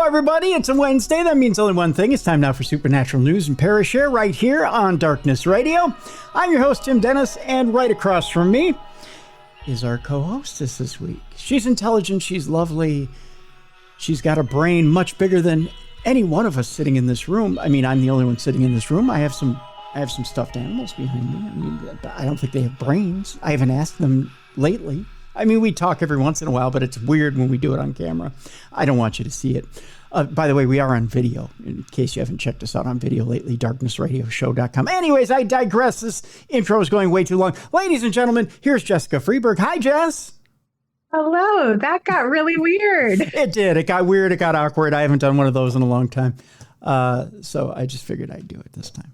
everybody. It's a Wednesday. That means only one thing. It's time now for Supernatural News and Parashare right here on Darkness Radio. I'm your host, Tim Dennis, and right across from me is our co-hostess this week. She's intelligent. She's lovely. She's got a brain much bigger than any one of us sitting in this room. I mean, I'm the only one sitting in this room. I have some stuffed animals behind me. I mean, I don't think they have brains. I haven't asked them lately. I mean, we talk every once in a while, but it's weird when we do it on camera. I don't want you to see it. By the way, we are on video, in case you haven't checked us out on video lately, darknessradioshow.com. Anyways, I digress. This intro is going way too long. Ladies and gentlemen, here's Jessica Freeburg. Hi, Jess. Hello. That got really weird. It did. It got weird. It got awkward. I haven't done one of those in a long time. So I just figured I'd do it this time.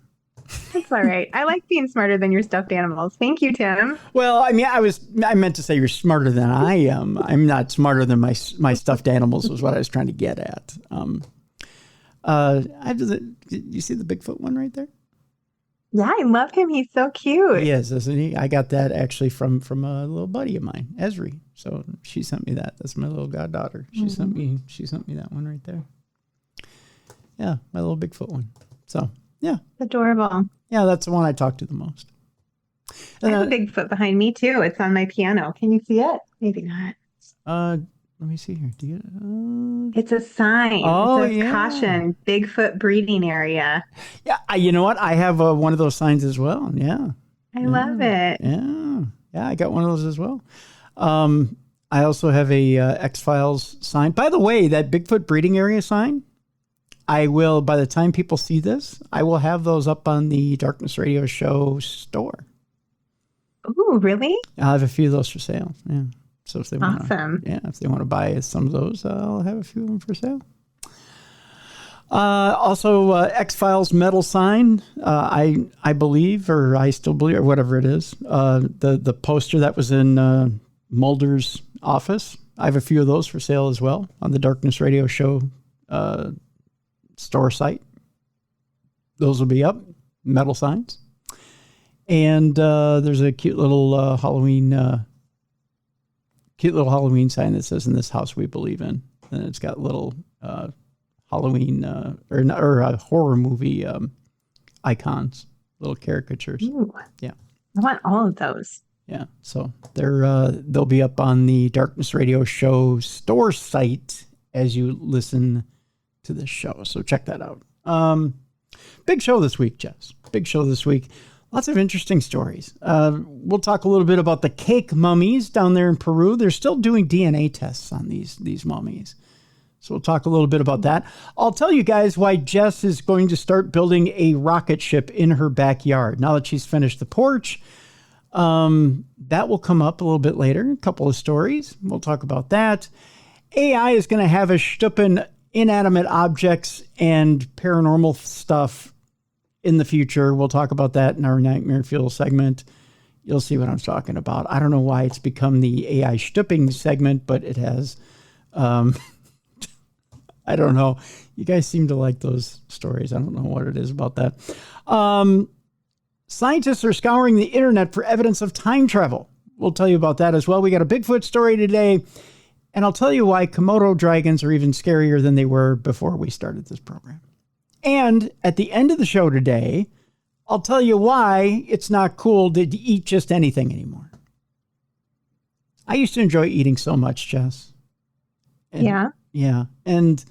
That's all right. I like being smarter than your stuffed animals. Thank you, Tim. Well, I mean, I meant to say you're smarter than I am. I'm not smarter than my stuffed animals was what I was trying to get at. You see the Bigfoot one right there? Yeah, I love him. He's so cute. He is, isn't he? I got that actually from a little buddy of mine, Esri. So she sent me that. That's my little goddaughter. She sent me that one right there. Yeah, my little Bigfoot one. So yeah. Adorable. Yeah, that's the one I talk to the most. I have a Bigfoot behind me, too. It's on my piano. Can you see it? Maybe not. Let me see here. Do you? It's a sign. Oh, it says, yeah. Caution, Bigfoot breeding area. Yeah, you know what? I have one of those signs as well. Yeah. I love it. Yeah, I got one of those as well. I also have a X-Files sign. By the way, that Bigfoot breeding area sign, I will, by the time people see this, I will have those up on the Darkness Radio Show store. Ooh, really? I'll have a few of those for sale. Yeah. So if they want Awesome. if they want to buy some of those, I'll have a few of them for sale. Also, X-Files metal sign. I believe, or I still believe, or whatever it is. The poster that was in Mulder's office. I have a few of those for sale as well on the Darkness Radio Show store site. Those will be up, metal signs. And there's a cute little Halloween sign that says, "In this house we believe in," and it's got little Halloween or horror movie icons, little caricatures. Ooh, yeah, I want all of those. Yeah, so they'll be up on the Darkness Radio Show store site as you listen to this show. So check that out. Big show this week, Jess. Big show this week. Lots of interesting stories. We'll talk a little bit about the cake mummies down there in Peru. They're still doing DNA tests on these mummies. So we'll talk a little bit about that. I'll tell you guys why Jess is going to start building a rocket ship in her backyard. Now that she's finished the porch, that will come up a little bit later. A couple of stories. We'll talk about that. AI is going to have us stooping inanimate objects and paranormal stuff in the future. We'll talk about that in our Nightmare Fuel segment. You'll see what I'm talking about. I don't know why it's become the AI stooping segment, but it has. I don't know. You guys seem to like those stories. I don't know what it is about that. Scientists are scouring the internet for evidence of time travel. We'll tell you about that as well. We got a Bigfoot story today. And I'll tell you why Komodo dragons are even scarier than they were before we started this program. And at the end of the show today, I'll tell you why it's not cool to eat just anything anymore. I used to enjoy eating so much, Jess. Yeah. Yeah. And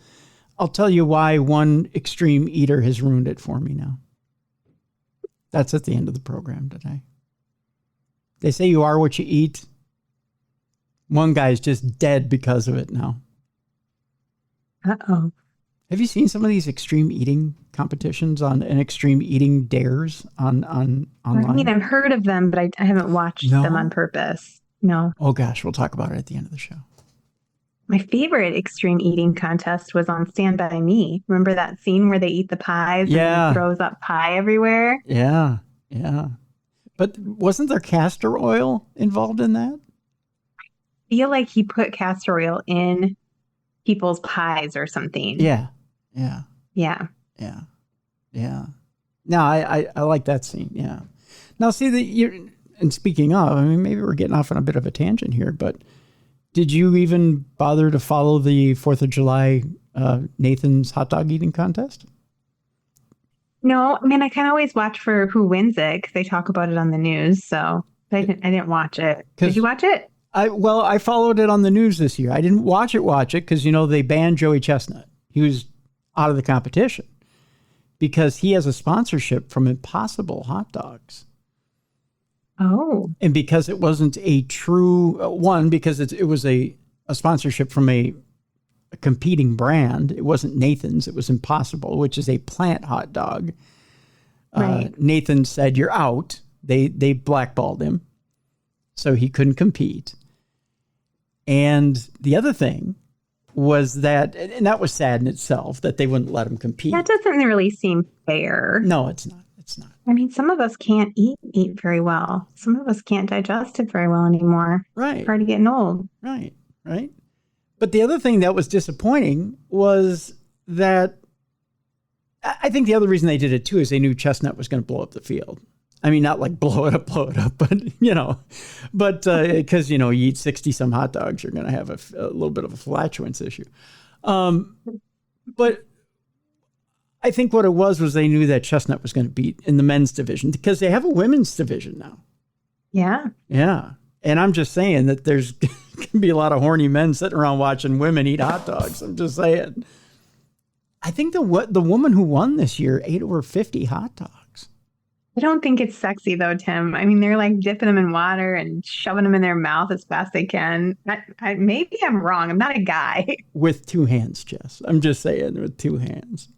I'll tell you why one extreme eater has ruined it for me now. That's at the end of the program today. They say you are what you eat. One guy's just dead because of it now. Uh-oh. Have you seen some of these extreme eating competitions and extreme eating dares online? I mean, I've heard of them, but I haven't watched them on purpose. No. Oh, gosh. We'll talk about it at the end of the show. My favorite extreme eating contest was on Stand By Me. Remember that scene where they eat the pies and it throws up pie everywhere? Yeah. Yeah. But wasn't there castor oil involved in that? I feel like he put castor oil in people's pies or something. Yeah. Yeah. Yeah. Yeah. Yeah. No, I like that scene. Yeah. Now, see, and speaking of, I mean, maybe we're getting off on a bit of a tangent here, but Did you even bother to follow the 4th of July Nathan's hot dog eating contest? No, I mean, I kind of always watch for who wins it because they talk about it on the news. So I didn't watch it. Did you watch it? I followed it on the news this year. I didn't watch it because, they banned Joey Chestnut. He was out of the competition because he has a sponsorship from Impossible Hot Dogs. Oh. And because it wasn't a true one, because it was a sponsorship from a competing brand. It wasn't Nathan's. It was Impossible, which is a plant hot dog. Right. Nathan said, "You're out." They blackballed him, so he couldn't compete. And the other thing was that, and that was sad in itself, that they wouldn't let him compete. That doesn't really seem fair. No, it's not. It's not. I mean, some of us can't eat very well. Some of us can't digest it very well anymore. Right. Part of getting old. Right. But the other thing that was disappointing was that I think the other reason they did it too is they knew Chestnut was going to blow up the field. I mean, not like blow it up, but because, you eat 60 some hot dogs, you're going to have a little bit of a flatulence issue. But I think what it was they knew that Chestnut was going to beat in the men's division because they have a women's division now. Yeah. Yeah. And I'm just saying that there's going to be a lot of horny men sitting around watching women eat hot dogs. I'm just saying. I think the woman who won this year ate over 50 hot dogs. I don't think it's sexy though, Tim. I mean, they're like dipping them in water and shoving them in their mouth as fast as they can. Maybe I'm wrong. I'm not a guy. With two hands, Jess. I'm just saying, with two hands.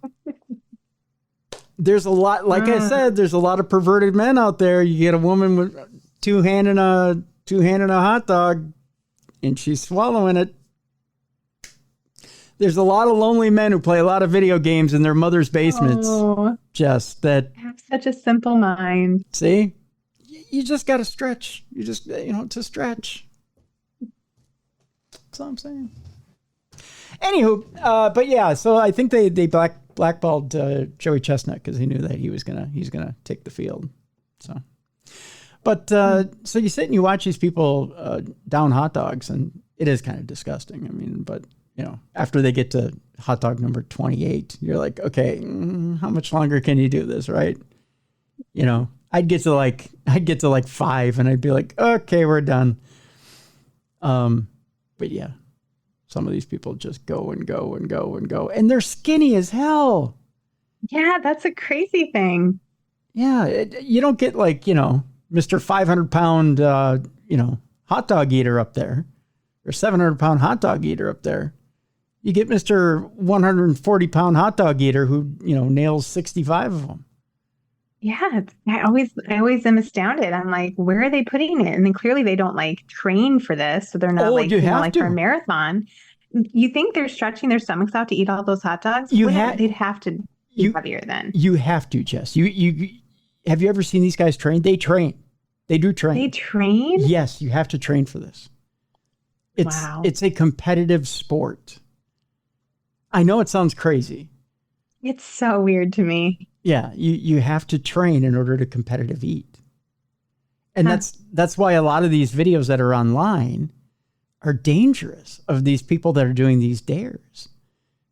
There's a lot, like I said, there's a lot of perverted men out there. You get a woman with two hand in a hot dog and she's swallowing it. There's a lot of lonely men who play a lot of video games in their mother's basements. Oh, just that. I have such a simple mind. See, you just got to stretch. You just, to stretch. That's all I'm saying. Anywho, but yeah, so I think they blackballed Joey Chestnut because he knew that he's gonna take the field. So, but so you sit and you watch these people down hot dogs, and it is kind of disgusting. I mean, but. After they get to hot dog number 28, you're like, okay, how much longer can you do this, right? I'd get to like 5 and I'd be like, okay, we're done. But yeah, some of these people just go and go and go and go, and they're skinny as hell. Yeah, that's a crazy thing. Yeah, you don't get like, Mr. 500-pound, hot dog eater up there, or 700-pound hot dog eater up there. You get Mr. 140-pound hot dog eater who, nails 65 of them. Yeah, I always am astounded. I'm like, where are they putting it? And then clearly they don't train for this, so they're not for a marathon. You think they're stretching their stomachs out to eat all those hot dogs? They'd have to eat heavier then. You have to, Jess. You have you ever seen these guys train? They train. They do train. They train? Yes, you have to train for this. It's a competitive sport. I know it sounds crazy. It's so weird to me. Yeah, you have to train in order to competitive eat. And that's why a lot of these videos that are online are dangerous of these people that are doing these dares.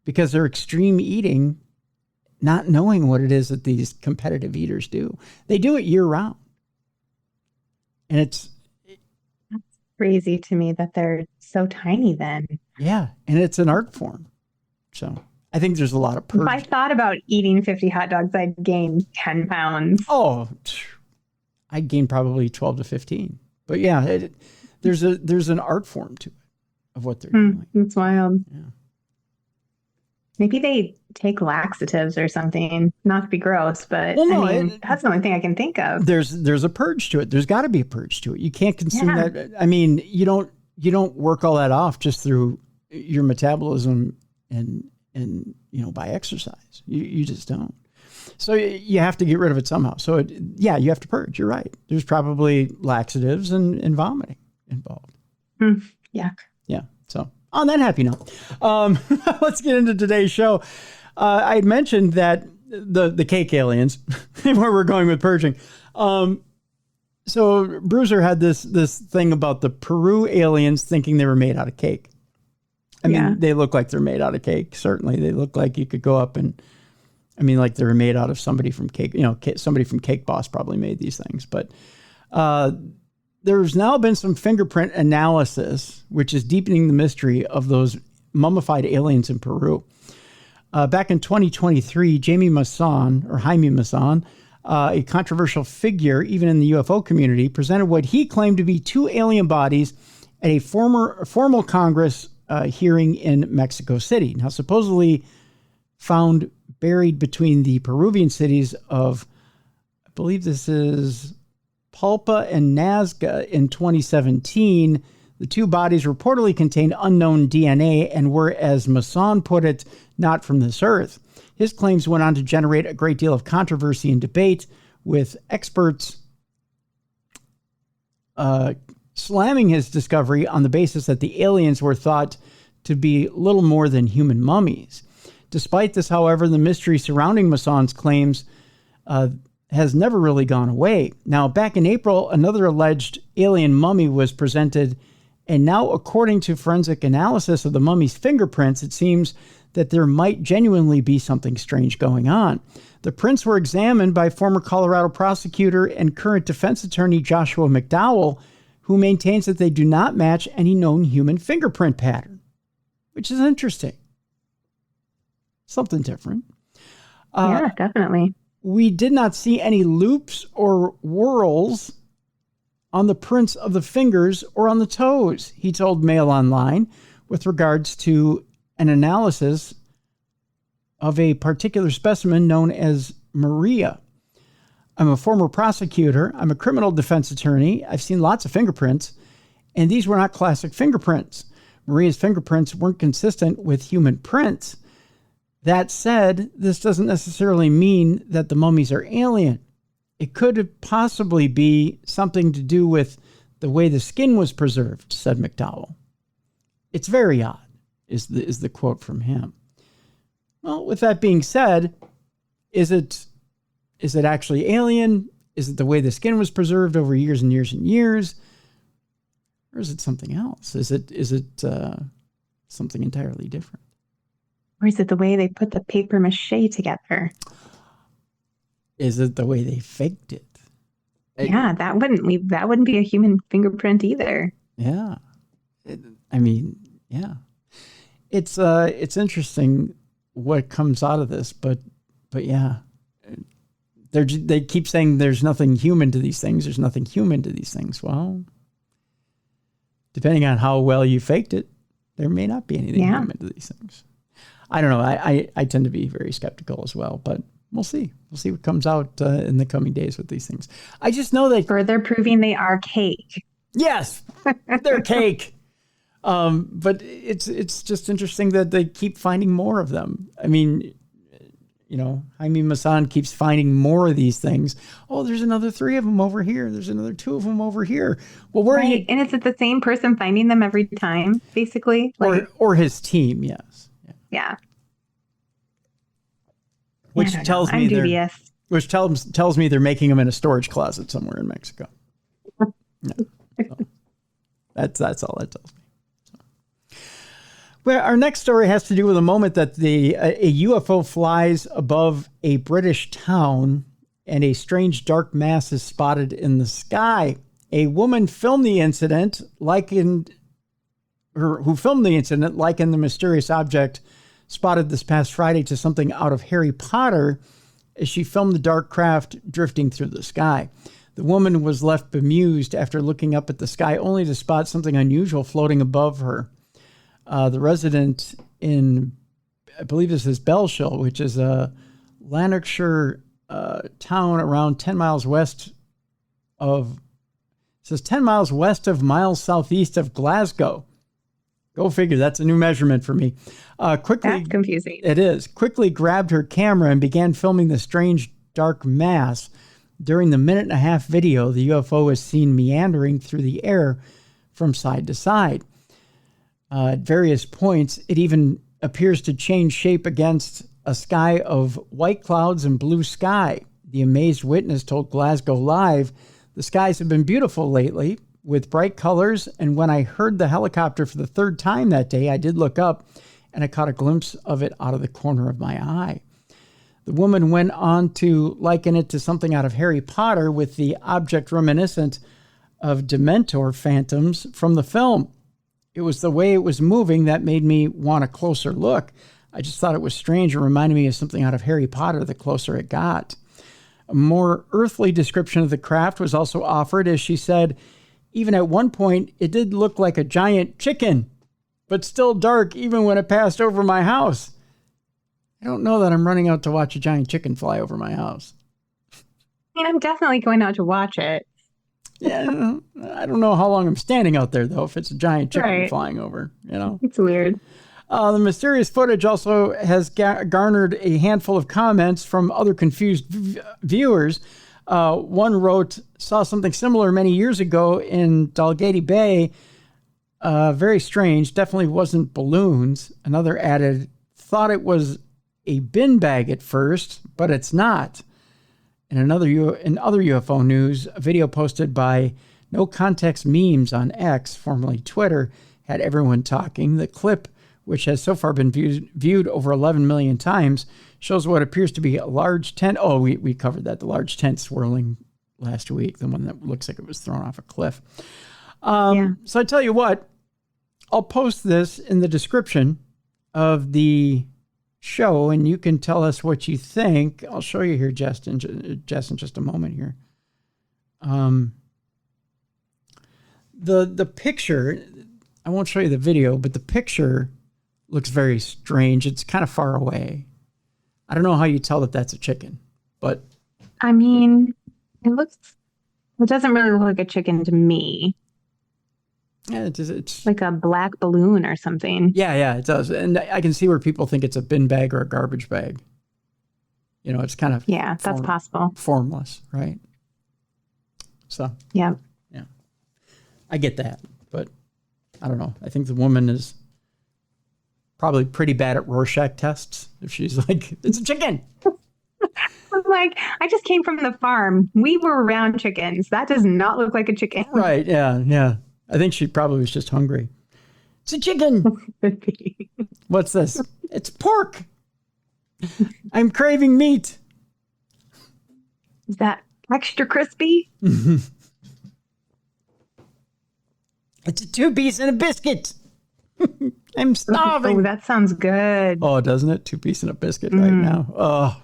Because they're extreme eating, not knowing what it is that these competitive eaters do. They do it year round. And that's crazy to me that they're so tiny then. Yeah, and it's an art form. So I think there's a lot of purge. If I thought about eating 50 hot dogs, I'd gain 10 pounds. Oh, I'd gain probably 12 to 15. But yeah, there's an art form to it of what they're doing. It's wild. Yeah. Maybe they take laxatives or something. Not to be gross, but that's the only thing I can think of. There's a purge to it. There's got to be a purge to it. You can't consume that. I mean, you don't work all that off just through your metabolism and by exercise. You just don't. So you have to get rid of it somehow. So you have to purge. You're right. There's probably laxatives and vomiting involved. Yuck. Yeah. So on that happy note, let's get into today's show. I had mentioned that the cake aliens, where we're going with purging, So Bruiser had this thing about the Peru aliens thinking they were made out of cake. I mean, they look like they're made out of cake. Certainly, they look like you could go up and, like they were made out of somebody from Cake. Somebody from Cake Boss probably made these things. But there's now been some fingerprint analysis, which is deepening the mystery of those mummified aliens in Peru. Back in 2023, Jaime Maussan, a controversial figure even in the UFO community, presented what he claimed to be 2 alien bodies at a formal Congress hearing in Mexico City. Now, supposedly found buried between the Peruvian cities of, I believe this is Palpa and Nazca in 2017, the 2 bodies reportedly contained unknown DNA and were, as Maussan put it, not from this earth. His claims went on to generate a great deal of controversy and debate, with experts slamming his discovery on the basis that the aliens were thought to be little more than human mummies. Despite this, however, the mystery surrounding Maussan's claims has never really gone away. Now, back in April, another alleged alien mummy was presented, and now, according to forensic analysis of the mummy's fingerprints, it seems that there might genuinely be something strange going on. The prints were examined by former Colorado prosecutor and current defense attorney Joshua McDowell, who maintains that they do not match any known human fingerprint pattern, which is interesting. Something different. Yeah, definitely. We did not see any loops or whorls on the prints of the fingers or on the toes, he told Mail Online, with regards to an analysis of a particular specimen known as Maria. I'm a former prosecutor. I'm a criminal defense attorney. I've seen lots of fingerprints, and these were not classic fingerprints. Maria's fingerprints weren't consistent with human prints. That said, this doesn't necessarily mean that the mummies are alien. It could possibly be something to do with the way the skin was preserved, said McDowell. It's very odd, is the quote from him. Well, with that being said, is it actually alien? Is it the way the skin was preserved over years and years and years? Or is it something else? Is it something entirely different? Or is it the way they put the paper mache together? Is it the way they faked it? Yeah, that wouldn't be a human fingerprint either. Yeah. Yeah. It's interesting what comes out of this, but yeah. They keep saying there's nothing human to these things. There's nothing human to these things. Well, depending on how well you faked it, there may not be anything human to these things. I don't know. I tend to be very skeptical as well, but we'll see. We'll see what comes out in the coming days with these things. I just know that further proving they are cake. Yes, they're cake. But it's just interesting that they keep finding more of them. I mean, Jaime Maussan keeps finding more of these things. Oh, there's another 3 of them over here. There's another 2 of them over here. Well, where are you? And is it the same person finding them every time, basically? Or his team, yes. Yeah. Which tells me they're making them in a storage closet somewhere in Mexico. No. So that's all that tells me. So. Well, our next story has to do with a moment that a UFO flies above a British town and a strange dark mass is spotted in the sky. A woman filmed the incident, likened the mysterious object spotted this past Friday to something out of Harry Potter as she filmed the dark craft drifting through the sky. The woman was left bemused after looking up at the sky only to spot something unusual floating above her. The resident in, I believe this is Belshire, which is a Lanarkshire town around 10 miles west of miles southeast of Glasgow. Go figure. That's a new measurement for me. That's confusing. It is. Quickly grabbed her camera and began filming the strange dark mass. During the 1.5-minute video, the UFO is seen meandering through the air from side to side. At various points, it even appears to change shape against a sky of white clouds and blue sky. The amazed witness told Glasgow Live The skies have been beautiful lately with bright colors, and when I heard the helicopter for the third time that day, I did look up and I caught a glimpse of it out of the corner of my eye. The woman went on to liken it to something out of Harry Potter, with the object reminiscent of Dementor phantoms from the film. It was the way it was moving that made me want a closer look. I just thought it was strange and reminded me of something out of Harry Potter the closer it got. A more earthly description of the craft was also offered, as she said, even at one point, it did look like a giant chicken, but still dark even when it passed over my house. I don't know that I'm running out to watch a giant chicken fly over my house. I mean, I'm definitely going out to watch it. Yeah, I don't know how long I'm standing out there, though, if it's a giant chicken flying over, It's weird. The mysterious footage also has garnered a handful of comments from other confused viewers. One wrote, saw something similar many years ago in Dalgety Bay. Very strange. Definitely wasn't balloons. Another added, thought it was a bin bag at first, but it's not. In other UFO news, a video posted by No Context Memes on X, formerly Twitter, had everyone talking. The clip, which has so far been viewed over 11 million times, shows what appears to be a large tent. Oh, we covered that. The large tent swirling last week, the one that looks like it was thrown off a cliff. So I tell you what, I'll post this in the description of the show, and you can tell us what you think. I'll show you here, Jess, in just a moment here. The picture, I won't show you the video, but the picture looks very strange. It's kind of far away. I don't know how you tell that that's a chicken, but I mean, it doesn't really look like a chicken to me. Yeah, it's like a black balloon or something. Yeah, it does. And I can see where people think it's a bin bag or a garbage bag. It's kind of that's possible. Formless, right? So yeah. I get that, but I don't know. I think the woman is probably pretty bad at Rorschach tests. If she's like, it's a chicken. I'm like, I just came from the farm. We were around chickens. That does not look like a chicken. Right? Yeah. I think she probably was just hungry. It's a chicken. What's this? It's pork. I'm craving meat. Is that extra crispy? It's a 2-piece and a biscuit. I'm starving. Oh, that sounds good. Oh, doesn't it? 2-piece and a biscuit right now. Oh.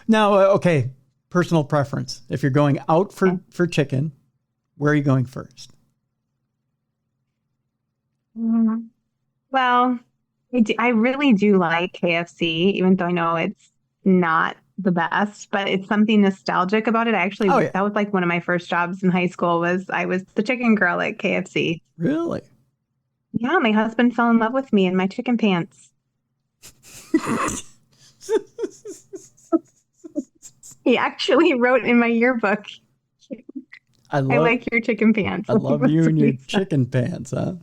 Now, okay, personal preference. If you're going out for chicken, where are you going first? Well, I really do like KFC, even though I know it's not the best, but it's something nostalgic about it. That was like one of my first jobs in high school. I was the chicken girl at KFC. Really? Yeah, my husband fell in love with me in my chicken pants. He actually wrote in my yearbook, I like your chicken pants. I love you and your chicken pants, huh?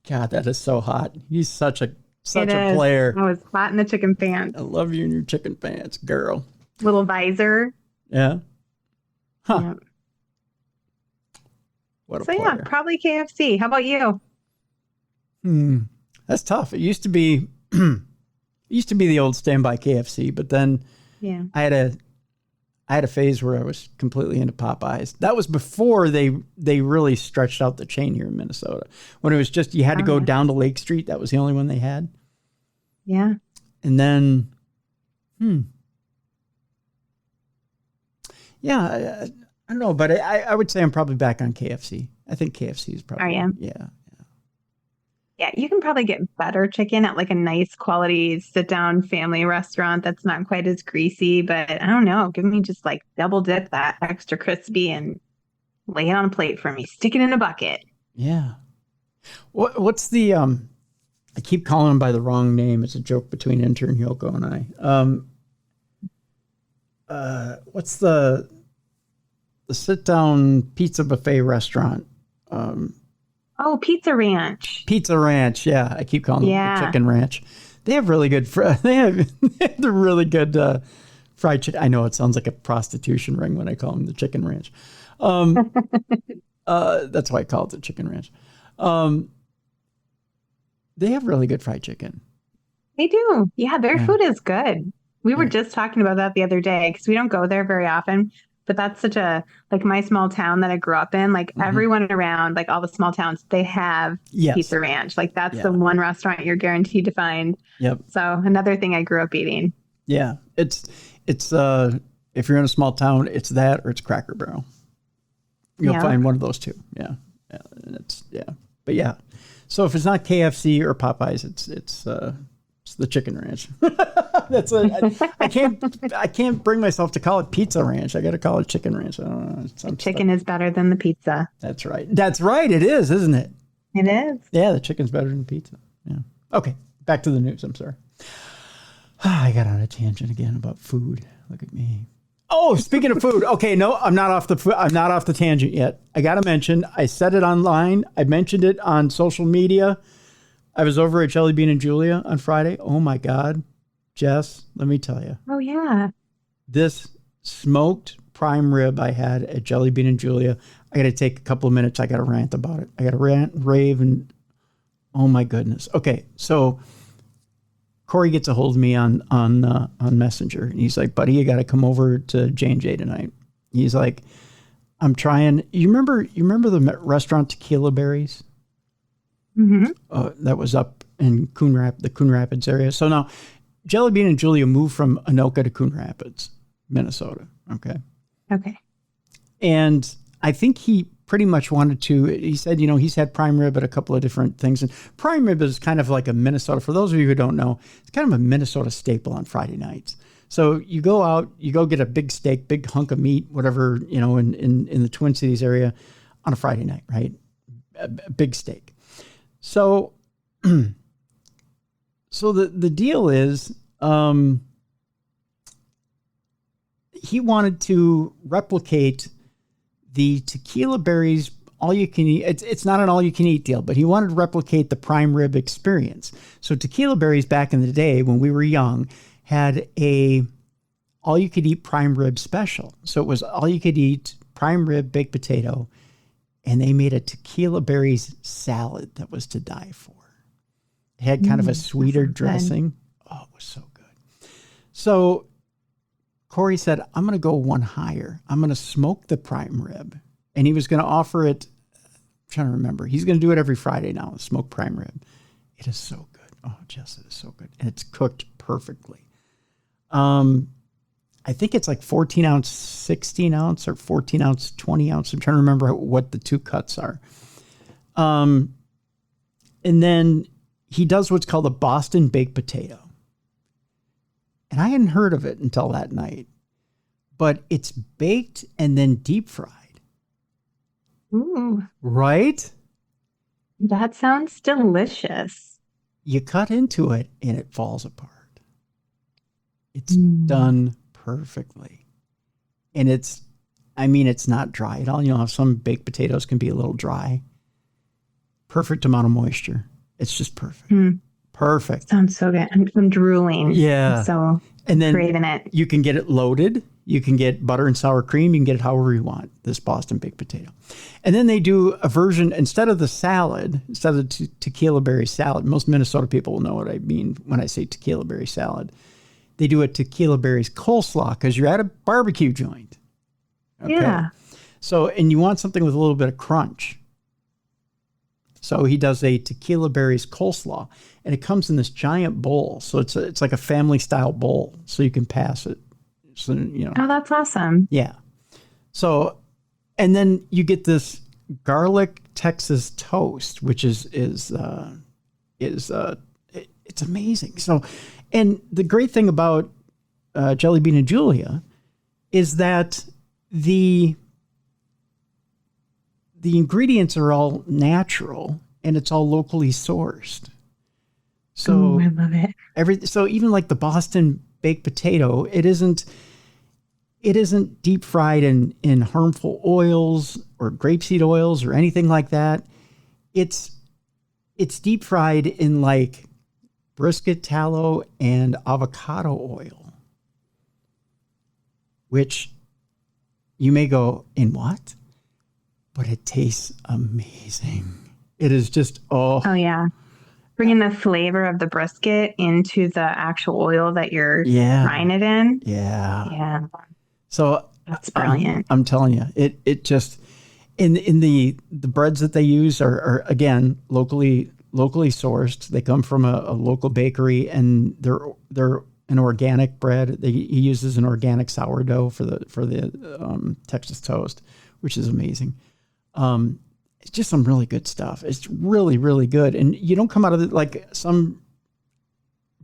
God, that is so hot. He's such a player. I was hot in the chicken pants. I love you and your chicken pants, girl. Little visor. Yeah. Huh. Yeah. What a player. Yeah, probably KFC. How about you? That's tough. It used to be the old standby KFC, but then I had a phase where I was completely into Popeyes. That was before they really stretched out the chain here in Minnesota. When it was just, you had to go down to Lake Street. That was the only one they had. Yeah. And then, yeah, I don't know, but I would say I'm probably back on KFC. I think KFC is probably. Are you? Yeah. Yeah, you can probably get better chicken at like a nice quality sit-down family restaurant that's not quite as greasy, but I don't know. Give me just like double dip that extra crispy and lay it on a plate for me. Stick it in a bucket. Yeah. What's the I keep calling him by the wrong name. It's a joke between intern Yoko and I. What's the sit-down pizza buffet restaurant? Oh, Pizza Ranch. Pizza Ranch, yeah. I keep calling it the Chicken Ranch. They have really good. They have the really good fried chicken. I know it sounds like a prostitution ring when I call them the Chicken Ranch. That's why I call it the Chicken Ranch. They have really good fried chicken. They do. Yeah, their food is good. We were just talking about that the other day because we don't go there very often. But that's such a, like my small town that I grew up in, like everyone around, like all the small towns, they have Pizza Ranch. Like that's the one restaurant you're guaranteed to find. Yep. So another thing I grew up eating. Yeah. It's if you're in a small town, it's that or it's Cracker Barrel. You'll find one of those two. Yeah. And but yeah. So if it's not KFC or Popeyes, it's the Chicken Ranch. I can't bring myself to call it Pizza Ranch. I got to call it Chicken Ranch. I don't know. Chicken is better than the pizza. That's right. It is, isn't it? It is. Yeah, the chicken's better than pizza. Yeah. Okay, back to the news. I'm sorry. I got on a tangent again about food. Look at me. Oh, speaking of food. Okay, no, I'm not off the tangent yet. I got to mention, I said it online. I mentioned it on social media. I was over at Jelly Bean and Julia on Friday. Oh my God, Jess, let me tell you. Oh yeah. This smoked prime rib I had at Jelly Bean and Julia. I got to take a couple of minutes. I got to rant about it. I got to rant, rave, and oh my goodness. Okay, so Corey gets a hold of me on Messenger, and he's like, "Buddy, you got to come over to J&J tonight." He's like, "I'm trying." You remember the restaurant Tequila Berries? That was up in the Coon Rapids area. So now, Jelly Bean and Julia moved from Anoka to Coon Rapids, Minnesota. Okay. And I think he pretty much wanted to. He said, he's had prime rib at a couple of different things, and prime rib is kind of like a Minnesota. For those of you who don't know, it's kind of a Minnesota staple on Friday nights. So you go out, you go get a big steak, big hunk of meat, whatever, in the Twin Cities area on a Friday night, right? A big steak. So, the deal is, he wanted to replicate the Tequila Berries all you can eat. It's not an all you can eat deal, but he wanted to replicate the prime rib experience. So Tequila Berries back in the day when we were young had a all you could eat prime rib special. So it was all you could eat prime rib, baked potato, and they made a Tequila Berries salad that was to die for. It had kind of a sweeter dressing. Oh, it was so good. So Corey said, I'm going to go one higher. I'm going to smoke the prime rib. And he was going to offer it, I'm trying to remember. He's going to do it every Friday now, smoked prime rib. It is so good. Oh, Jess, it is so good. And it's cooked perfectly. I think it's like 14 ounce, 16 ounce, or 14 ounce, 20 ounce. I'm trying to remember what the two cuts are. And then he does what's called a Boston baked potato. And I hadn't heard of it until that night. But it's baked and then deep fried. Ooh. Right? That sounds delicious. You cut into it and it falls apart. It's done perfectly. And it's not dry at all. How some baked potatoes can be a little dry. Perfect amount of moisture. It's just perfect. Perfect. Sounds so good. I'm drooling. Yeah. So and then craving it. You can get it loaded. You can get butter and sour cream. You can get it however you want, this Boston baked potato. And then they do a version, instead of the salad, instead of the tequila berry salad, most Minnesota people will know what I mean when I say tequila berry salad. They do a tequila berries coleslaw because you're at a barbecue joint. Okay? Yeah. So, and you want something with a little bit of crunch. So he does a tequila berries coleslaw, and it comes in this giant bowl. So it's like a family style bowl, so you can pass it. So, Oh, that's awesome. Yeah. So, and then you get this garlic Texas toast, which it's amazing. So, and the great thing about Jelly Bean and Julia is that the ingredients are all natural and it's all locally sourced. So I love it. So even like the Boston baked potato, it isn't deep fried in harmful oils or grapeseed oils or anything like that. It's deep fried in like brisket tallow and avocado oil. which you may go, in what? But it tastes amazing. It is just, oh yeah. Bringing the flavor of the brisket into the actual oil that you're frying it in. Yeah. Yeah. So that's brilliant. I'm telling you, it just, in the breads that they use are again, locally sourced. They come from a local bakery, and they're an organic bread. He uses an organic sourdough for the Texas toast, which is amazing. It's just some really good stuff. It's really, really good. And you don't come out of it like some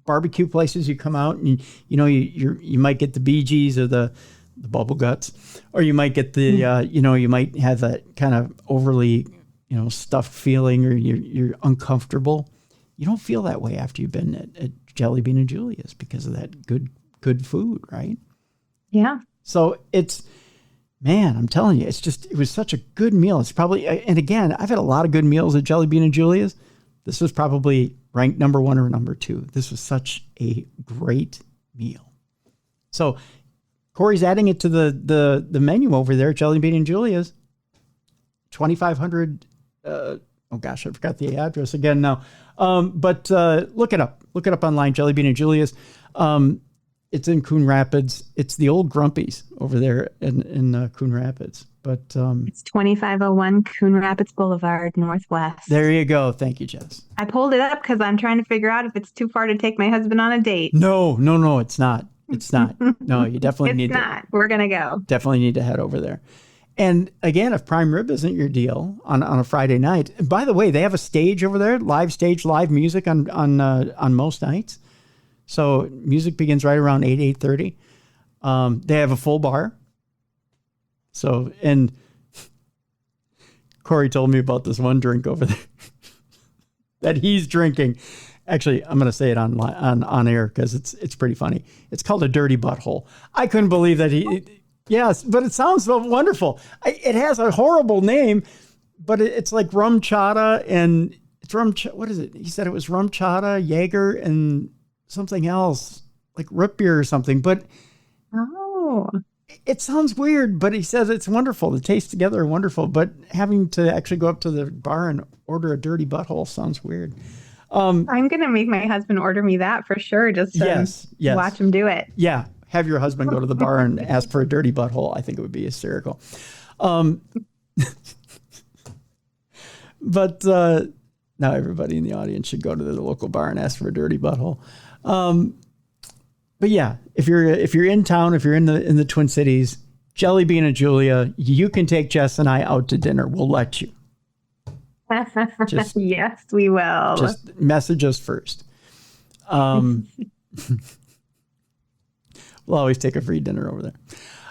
barbecue places. You come out and you might get the Bee Gees or the bubble guts, or you might get the you might have that kind of overly stuffed feeling, or you're uncomfortable. You don't feel that way after you've been at Jelly Bean and Julia's because of that good food, right? Yeah. So man, I'm telling you, it was such a good meal. It's probably, and again, I've had a lot of good meals at Jelly Bean and Julia's. This was probably ranked number 1 or number 2. This was such a great meal. So Corey's adding it to the menu over there at Jelly Bean and Julia's. 2500. Oh gosh, I forgot the address again now. But look it up. Look it up online. Jelly Bean and Julia's. It's in Coon Rapids. It's the old Grumpy's over there in Coon Rapids. But it's 2501 Coon Rapids Boulevard, Northwest. There you go. Thank you, Jess. I pulled it up because I'm trying to figure out if it's too far to take my husband on a date. No, it's not. It's not. No, you definitely need to. It's not. We're going to go. Definitely need to head over there. And again, if prime rib isn't your deal on a Friday night, and by the way, they have a stage over there, live stage, live music on most nights. So music begins right around 8:30. They have a full bar. So, and Corey told me about this one drink over there that he's drinking. Actually, I'm going to say it on air because it's pretty funny. It's called a dirty butthole. I couldn't believe that yes, but it sounds so wonderful. It has a horrible name, but it's like rum chata, and it's what is it? He said it was rum chata, Jaeger, and something else like root beer or something. But it sounds weird, but he says it's wonderful. The tastes together are wonderful, but having to actually go up to the bar and order a dirty butthole sounds weird. I'm going to make my husband order me that for sure, just to watch him do it. Yeah. Have your husband go to the bar and ask for a dirty butthole. I think it would be hysterical. But now everybody in the audience should go to the local bar and ask for a dirty butthole. But yeah, if you're in town, if you're in the Twin Cities, Jelly Bean and Julia, you can take Jess and I out to dinner. We'll let you. Yes, we will. Just message us first. We'll always take a free dinner over there.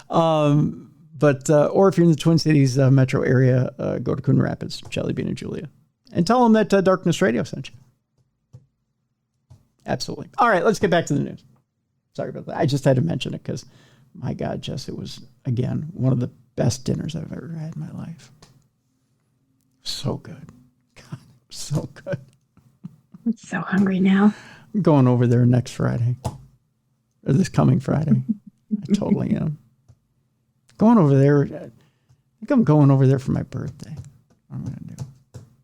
Or if you're in the Twin Cities metro area, go to Coon Rapids, Jelly Bean and Julia, and tell them that Darkness Radio sent you. Absolutely. All right, let's get back to the news. Sorry about that. I just had to mention it because, my God, Jess, it was, again, one of the best dinners I've ever had in my life. So good. God, so good. I'm so hungry now. I'm going over there next Friday. Or this coming Friday. I totally am. Going over there. I think I'm going over there for my birthday. What I'm going to do.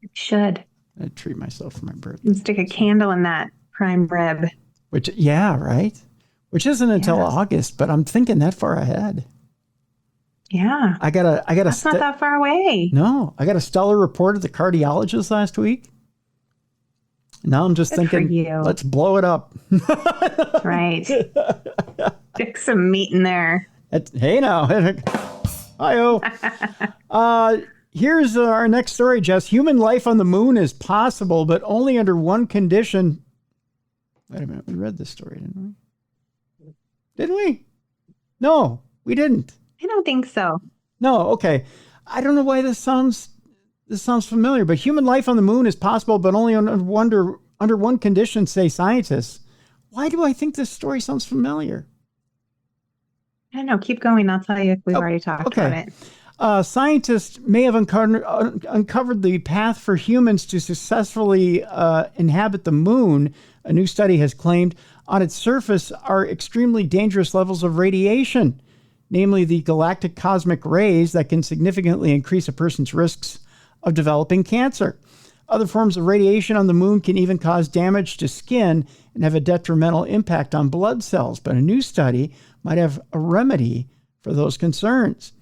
You should. I treat myself for my birthday. And stick a candle in that prime rib. Which, yeah, right? Which isn't until August, but I'm thinking that far ahead. Yeah. I got That's not that far away. No, I got a stellar report at the cardiologist last week. Now I'm just thinking, let's blow it up. Right. Stick some meat in there. Hey now. Hi-oh. Here's our next story, Jess. Human life on the moon is possible, but only under one condition. Wait a minute. We read this story, didn't we? Didn't we? No, we didn't. I don't think so. No, okay. I don't know why this sounds familiar, but human life on the moon is possible, but only under one condition, say scientists. Why do I think this story sounds familiar? I don't know. Keep going. I'll tell you if we've already talked about it. Scientists may have uncovered the path for humans to successfully inhabit the moon. A new study has claimed on its surface are extremely dangerous levels of radiation. namely the galactic cosmic rays that can significantly increase a person's risks of developing cancer. Other forms of radiation on the moon can even cause damage to skin and have a detrimental impact on blood cells, but a new study might have a remedy for those concerns.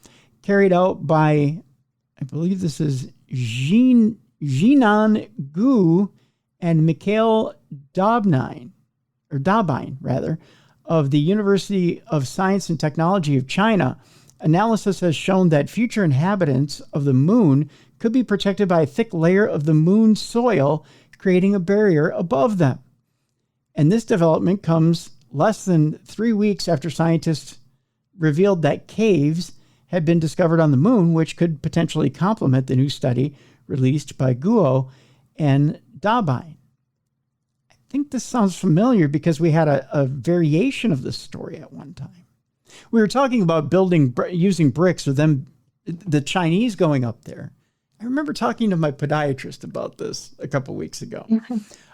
Carried out by, I believe this is Jinan Gu and Mikhail Dobine, of the University of Science and Technology of China. Analysis has shown that future inhabitants of the moon could be protected by a thick layer of the moon's soil, creating a barrier above them. And this development comes less than 3 weeks after scientists revealed that caves had been discovered on the moon, which could potentially complement the new study released by Guo and Dabine. I think this sounds familiar because we had a variation of this story at one time. We were talking about using bricks, or them, the Chinese going up there. I remember talking to my podiatrist about this a couple weeks ago.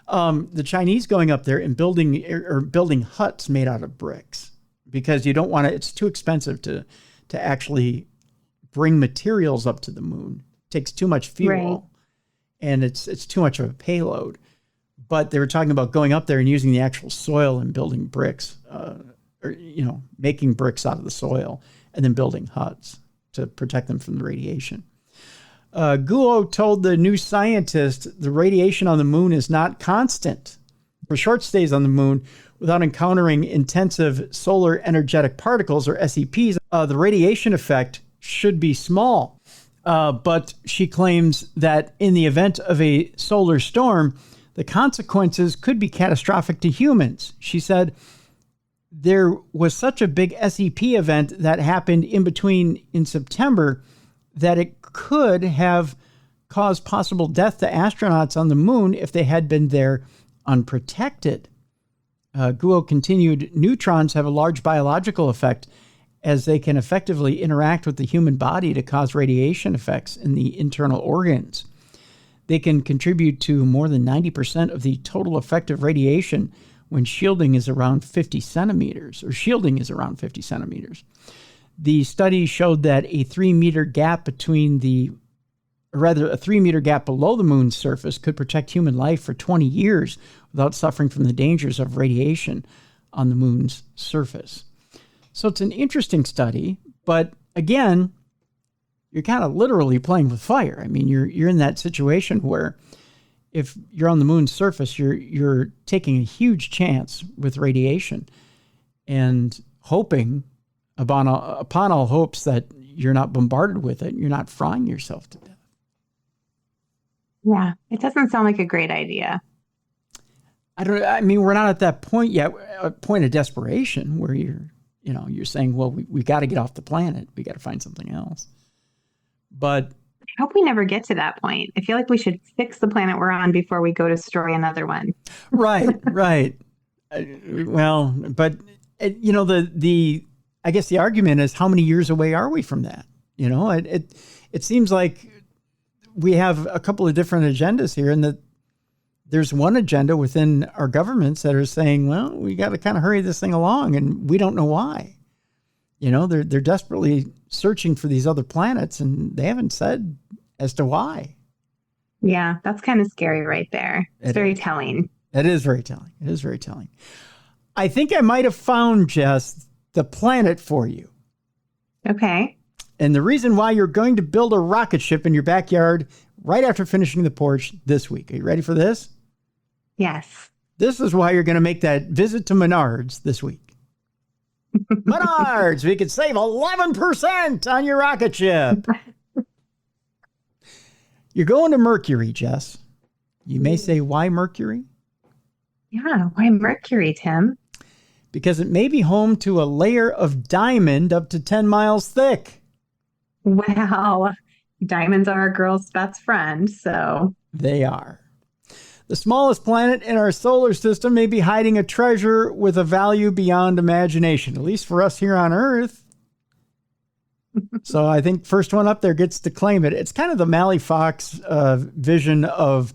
The Chinese going up there and building huts made out of bricks, because you don't want to, it's too expensive to actually bring materials up to the moon. It takes too much fuel, right, and it's too much of a payload. But they were talking about going up there and using the actual soil and building bricks, making bricks out of the soil and then building huts to protect them from the radiation. Guo told the New Scientist the radiation on the moon is not constant. For short stays on the moon without encountering intensive solar energetic particles, or SEPs, the radiation effect should be small. But she claims that in the event of a solar storm, the consequences could be catastrophic to humans. She said there was such a big SEP event that happened in September that it could have caused possible death to astronauts on the moon if they had been there unprotected. Guo continued, neutrons have a large biological effect, as they can effectively interact with the human body to cause radiation effects in the internal organs. They can contribute to more than 90% of the total effective radiation when shielding is around 50 centimeters. The study showed that a 3 meter gap below the moon's surface could protect human life for 20 years without suffering from the dangers of radiation on the moon's surface. So it's an interesting study, but again, you're kind of literally playing with fire. I mean, you're in that situation where if you're on the moon's surface, you're taking a huge chance with radiation and hoping upon all hopes that you're not bombarded with it, you're not frying yourself to death. Yeah, it doesn't sound like a great idea. We're not at that point yet, a point of desperation where you're saying, well, we got to get off the planet. We got to find something else. But I hope we never get to that point. I feel like we should fix the planet we're on before we go destroy another one. Right. Well, but I guess the argument is, how many years away are we from that? It seems like we have a couple of different agendas here, and that there's one agenda within our governments that are saying, well, we got to kind of hurry this thing along, and we don't know why. They're desperately searching for these other planets, and they haven't said as to why. Yeah, that's kind of scary right there. It's very telling. It is very telling. I think I might have found, Jess, the planet for you. Okay. And the reason why you're going to build a rocket ship in your backyard right after finishing the porch this week. Are you ready for this? Yes. This is why you're going to make that visit to Menards this week. Menards, we could save 11% on your rocket ship. You're going to Mercury, Jess. You may say, why Mercury? Yeah, why Mercury, Tim? Because it may be home to a layer of diamond up to 10 miles thick. Wow. Diamonds are a girl's best friend, so. They are. The smallest planet in our solar system may be hiding a treasure with a value beyond imagination, at least for us here on Earth. So I think first one up there gets to claim it. It's kind of the Mally Fox vision of,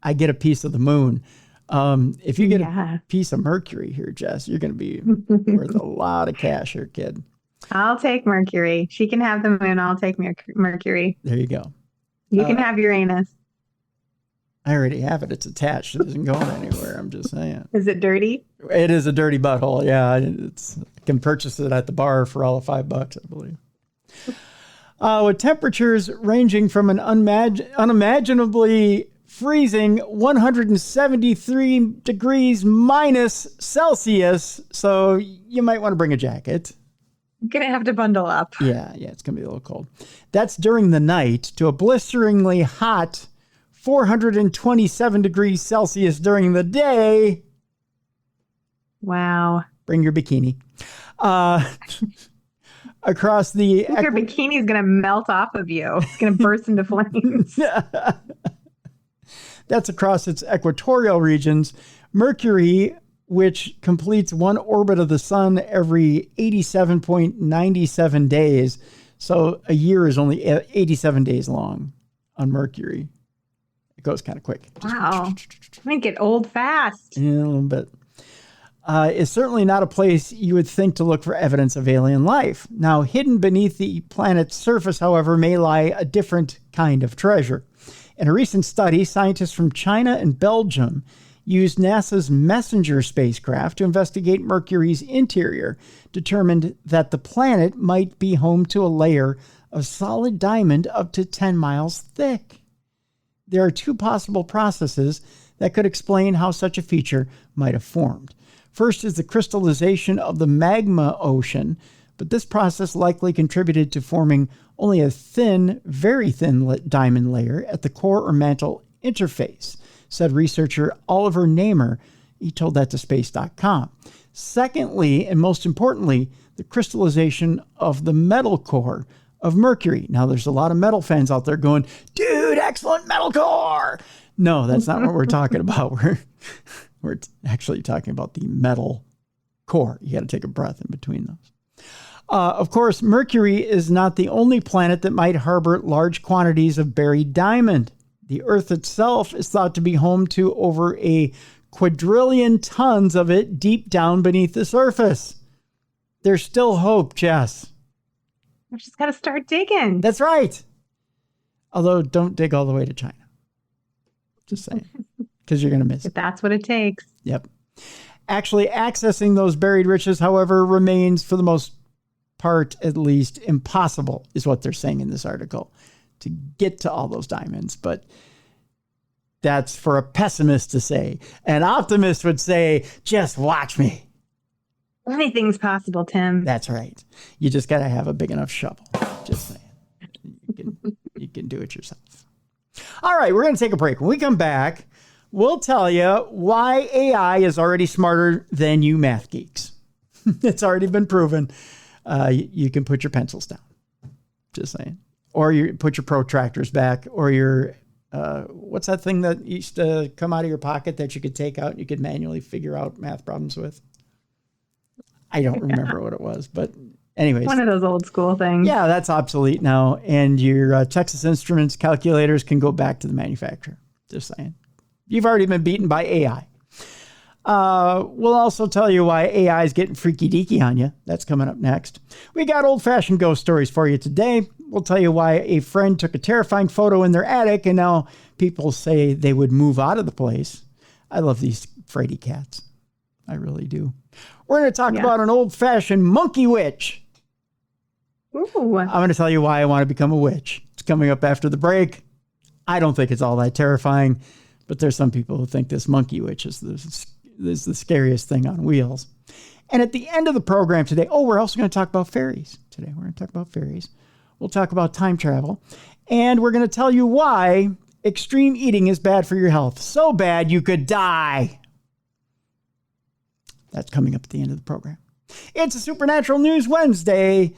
I get a piece of the moon. If you get a piece of Mercury here, Jess, you're going to be worth a lot of cash here, kid. I'll take Mercury. She can have the moon. I'll take Mercury. There you go. You can have Uranus. I already have it. It's attached. It isn't going anywhere. I'm just saying. Is it dirty? It is a dirty butthole. Yeah. I can purchase it at the bar for all of $5, I believe. With temperatures ranging from an unimaginably freezing 173 degrees minus Celsius. So you might want to bring a jacket. I'm going to have to bundle up. Yeah, it's going to be a little cold. That's during the night, to a blisteringly hot 427 degrees Celsius during the day. Wow. Bring your bikini. Across the... Your bikini is going to melt off of you. It's going to burst into flames. That's across its equatorial regions. Mercury, which completes one orbit of the sun every 87.97 days. So a year is only 87 days long on Mercury. It goes kind of quick. Wow. I might get old fast. Yeah, a little bit. Is certainly not a place you would think to look for evidence of alien life. Now, hidden beneath the planet's surface, however, may lie a different kind of treasure. In a recent study, scientists from China and Belgium used NASA's Messenger spacecraft to investigate Mercury's interior, determined that the planet might be home to a layer of solid diamond up to 10 miles thick. There are two possible processes that could explain how such a feature might have formed. First is the crystallization of the magma ocean, but this process likely contributed to forming only a thin, very thin diamond layer at the core or mantle interface, said researcher Oliver Namer. He told that to space.com. Secondly, and most importantly, the crystallization of the metal core of Mercury. Now, there's a lot of metal fans out there going, dude, excellent metal core. No, that's not what we're talking about. We're actually talking about the metal core. You got to take a breath in between those. Of course, Mercury is not the only planet that might harbor large quantities of buried diamond. The Earth itself is thought to be home to over a quadrillion tons of it deep down beneath the surface. There's still hope, Jess. We just got to start digging. That's right. Although, don't dig all the way to China. Just saying. Because you're going to miss it. If that's what it takes. Yep. Actually, accessing those buried riches, however, remains, for the most part at least, impossible, is what they're saying in this article, to get to all those diamonds. But that's for a pessimist to say. An optimist would say, just watch me. Anything's possible, Tim. That's right. You just got to have a big enough shovel. Just saying. You can do it yourself. All right, we're going to take a break. When we come back, we'll tell you why AI is already smarter than you math geeks. It's already been proven. You can put your pencils down. Just saying. Or you put your protractors back, or your, what's that thing that used to come out of your pocket that you could take out and you could manually figure out math problems with? I don't remember what it was, but anyways. One of those old school things. Yeah, that's obsolete now. And your Texas Instruments calculators can go back to the manufacturer. Just saying. You've already been beaten by AI. We'll also tell you why AI is getting freaky deaky on you. That's coming up next. We got old-fashioned ghost stories for you today. We'll tell you why a friend took a terrifying photo in their attic, and now people say they would move out of the place. I love these fraidy cats. I really do. We're going to talk about an old-fashioned monkey witch. Ooh. I'm going to tell you why I want to become a witch. It's coming up after the break. I don't think it's all that terrifying, but there's some people who think this monkey witch is the scariest thing on wheels. And at the end of the program today, we're also going to talk about fairies today. We're going to talk about fairies. We'll talk about time travel. And we're going to tell you why extreme eating is bad for your health. So bad you could die. That's coming up at the end of the program. It's a Supernatural News Wednesday.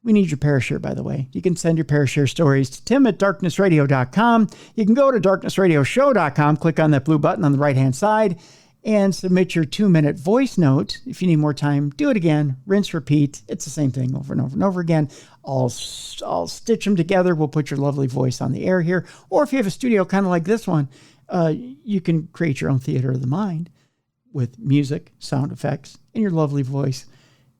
We need your Parashare, by the way. You can send your Parashare stories to tim@darknessradio.com. You can go to darknessradioshow.com, click on that blue button on the right-hand side, and submit your 2-minute voice note. If you need more time, do it again. Rinse, repeat. It's the same thing over and over and over again. I'll stitch them together. We'll put your lovely voice on the air here. Or if you have a studio kind of like this one, you can create your own theater of the mind with music, sound effects, and your lovely voice.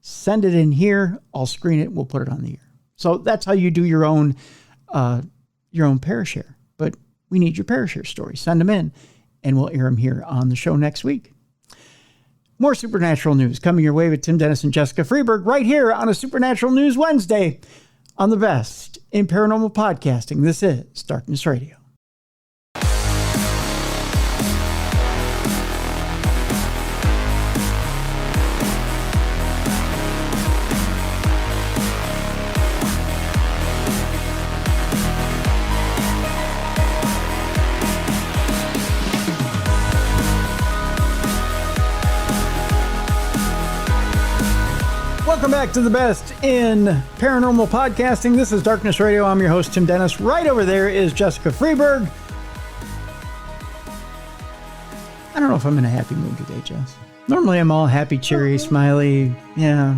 Send it in here. I'll screen it. We'll put it on the air. So that's how you do your own Parashare. But we need your Parashare stories. Send them in, and we'll air them here on the show next week. More Supernatural news coming your way with Tim Dennis and Jessica Freeburg right here on a Supernatural News Wednesday on the best in paranormal podcasting. This is Darkness Radio. Welcome back to the best in paranormal podcasting. This is Darkness Radio. I'm your host, Tim Dennis. Right over there is Jessica Freeburg. I don't know if I'm in a happy mood today, Jess. Normally I'm all happy, cheery, smiley. Yeah.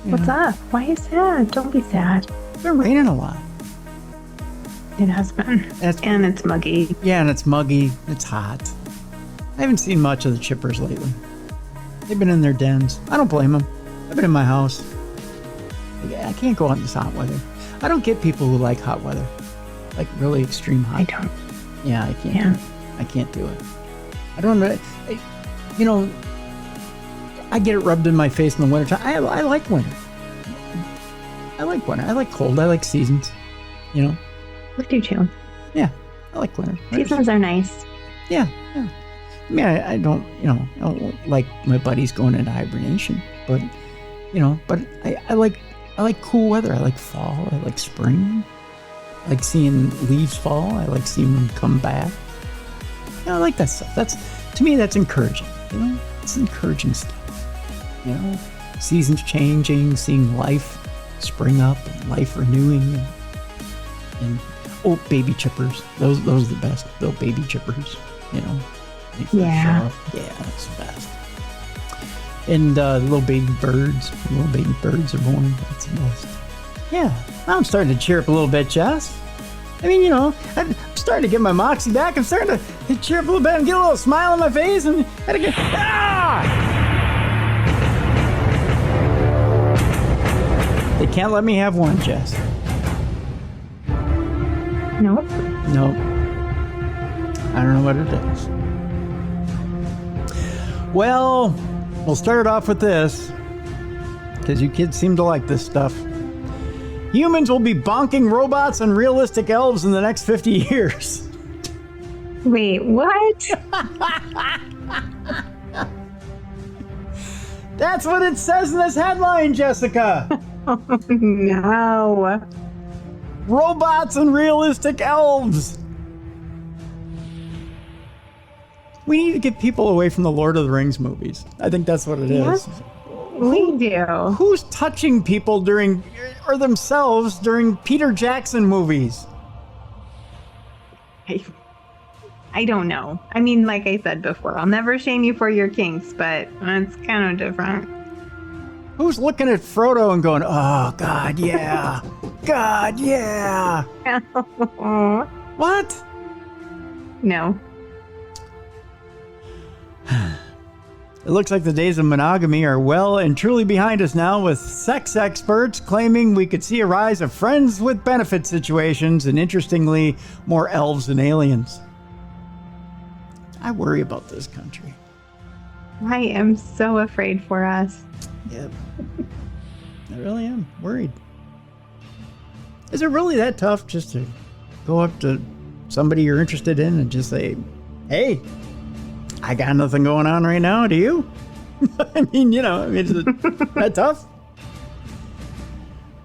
What's up? Why are you sad? Don't be sad. It's been raining a lot. It has been. And it's muggy. Yeah, and it's muggy. It's hot. I haven't seen much of the chippers lately. They've been in their dens. I don't blame them. I've been in my house. I can't go out in this hot weather. I don't get people who like hot weather. Like really extreme hot. I don't. Yeah, I can't. Yeah. I can't do it. I don't know. I get it rubbed in my face in the winter time. I like winter. I like winter. I like cold. I like seasons. I do too. Yeah, I like winter. Seasons are nice. Yeah. I mean, I don't like my buddies going into hibernation, but I like cool weather. I like fall. I like spring. I like seeing leaves fall. I like seeing them come back. I like that stuff. To me, that's encouraging. It's encouraging stuff. Seasons changing, seeing life spring up and life renewing, and baby chippers. Those are the best. Little baby chippers. Yeah. Yeah, that's the best. And little baby birds. Little baby birds are born. That's the best. Yeah. Now I'm starting to cheer up a little bit, Jess. I mean, I'm starting to get my moxie back. I'm starting to cheer up a little bit and get a little smile on my face. And They can't let me have one, Jess. Nope. I don't know what it is. Well, we'll start it off with this, because you kids seem to like this stuff. Humans will be bonking robots and realistic elves in the next 50 years. Wait, what? That's what it says in this headline, Jessica. Oh, no. Robots and realistic elves. We need to get people away from the Lord of the Rings movies. I think that's what it is. We do. Who's touching people themselves during Peter Jackson movies? I don't know. I mean, like I said before, I'll never shame you for your kinks, but it's kind of different. Who's looking at Frodo and going, oh, God, yeah. God, yeah. What? No. It looks like the days of monogamy are well and truly behind us now, with sex experts claiming we could see a rise of friends with benefit situations and, interestingly, more elves and aliens. I worry about this country. I am so afraid for us. Yep. I really am worried. Is it really that tough just to go up to somebody you're interested in and just say, hey, I got nothing going on right now, do you? I mean, is it that tough?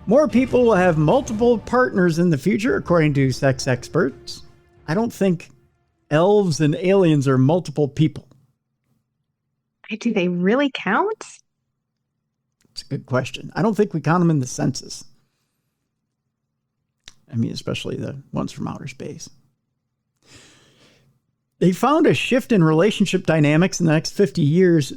More people will have multiple partners in the future, according to sex experts. I don't think elves and aliens are multiple people. Do they really count? It's a good question. I don't think we count them in the census. I mean, especially the ones from outer space. They found a shift in relationship dynamics in the next 50 years.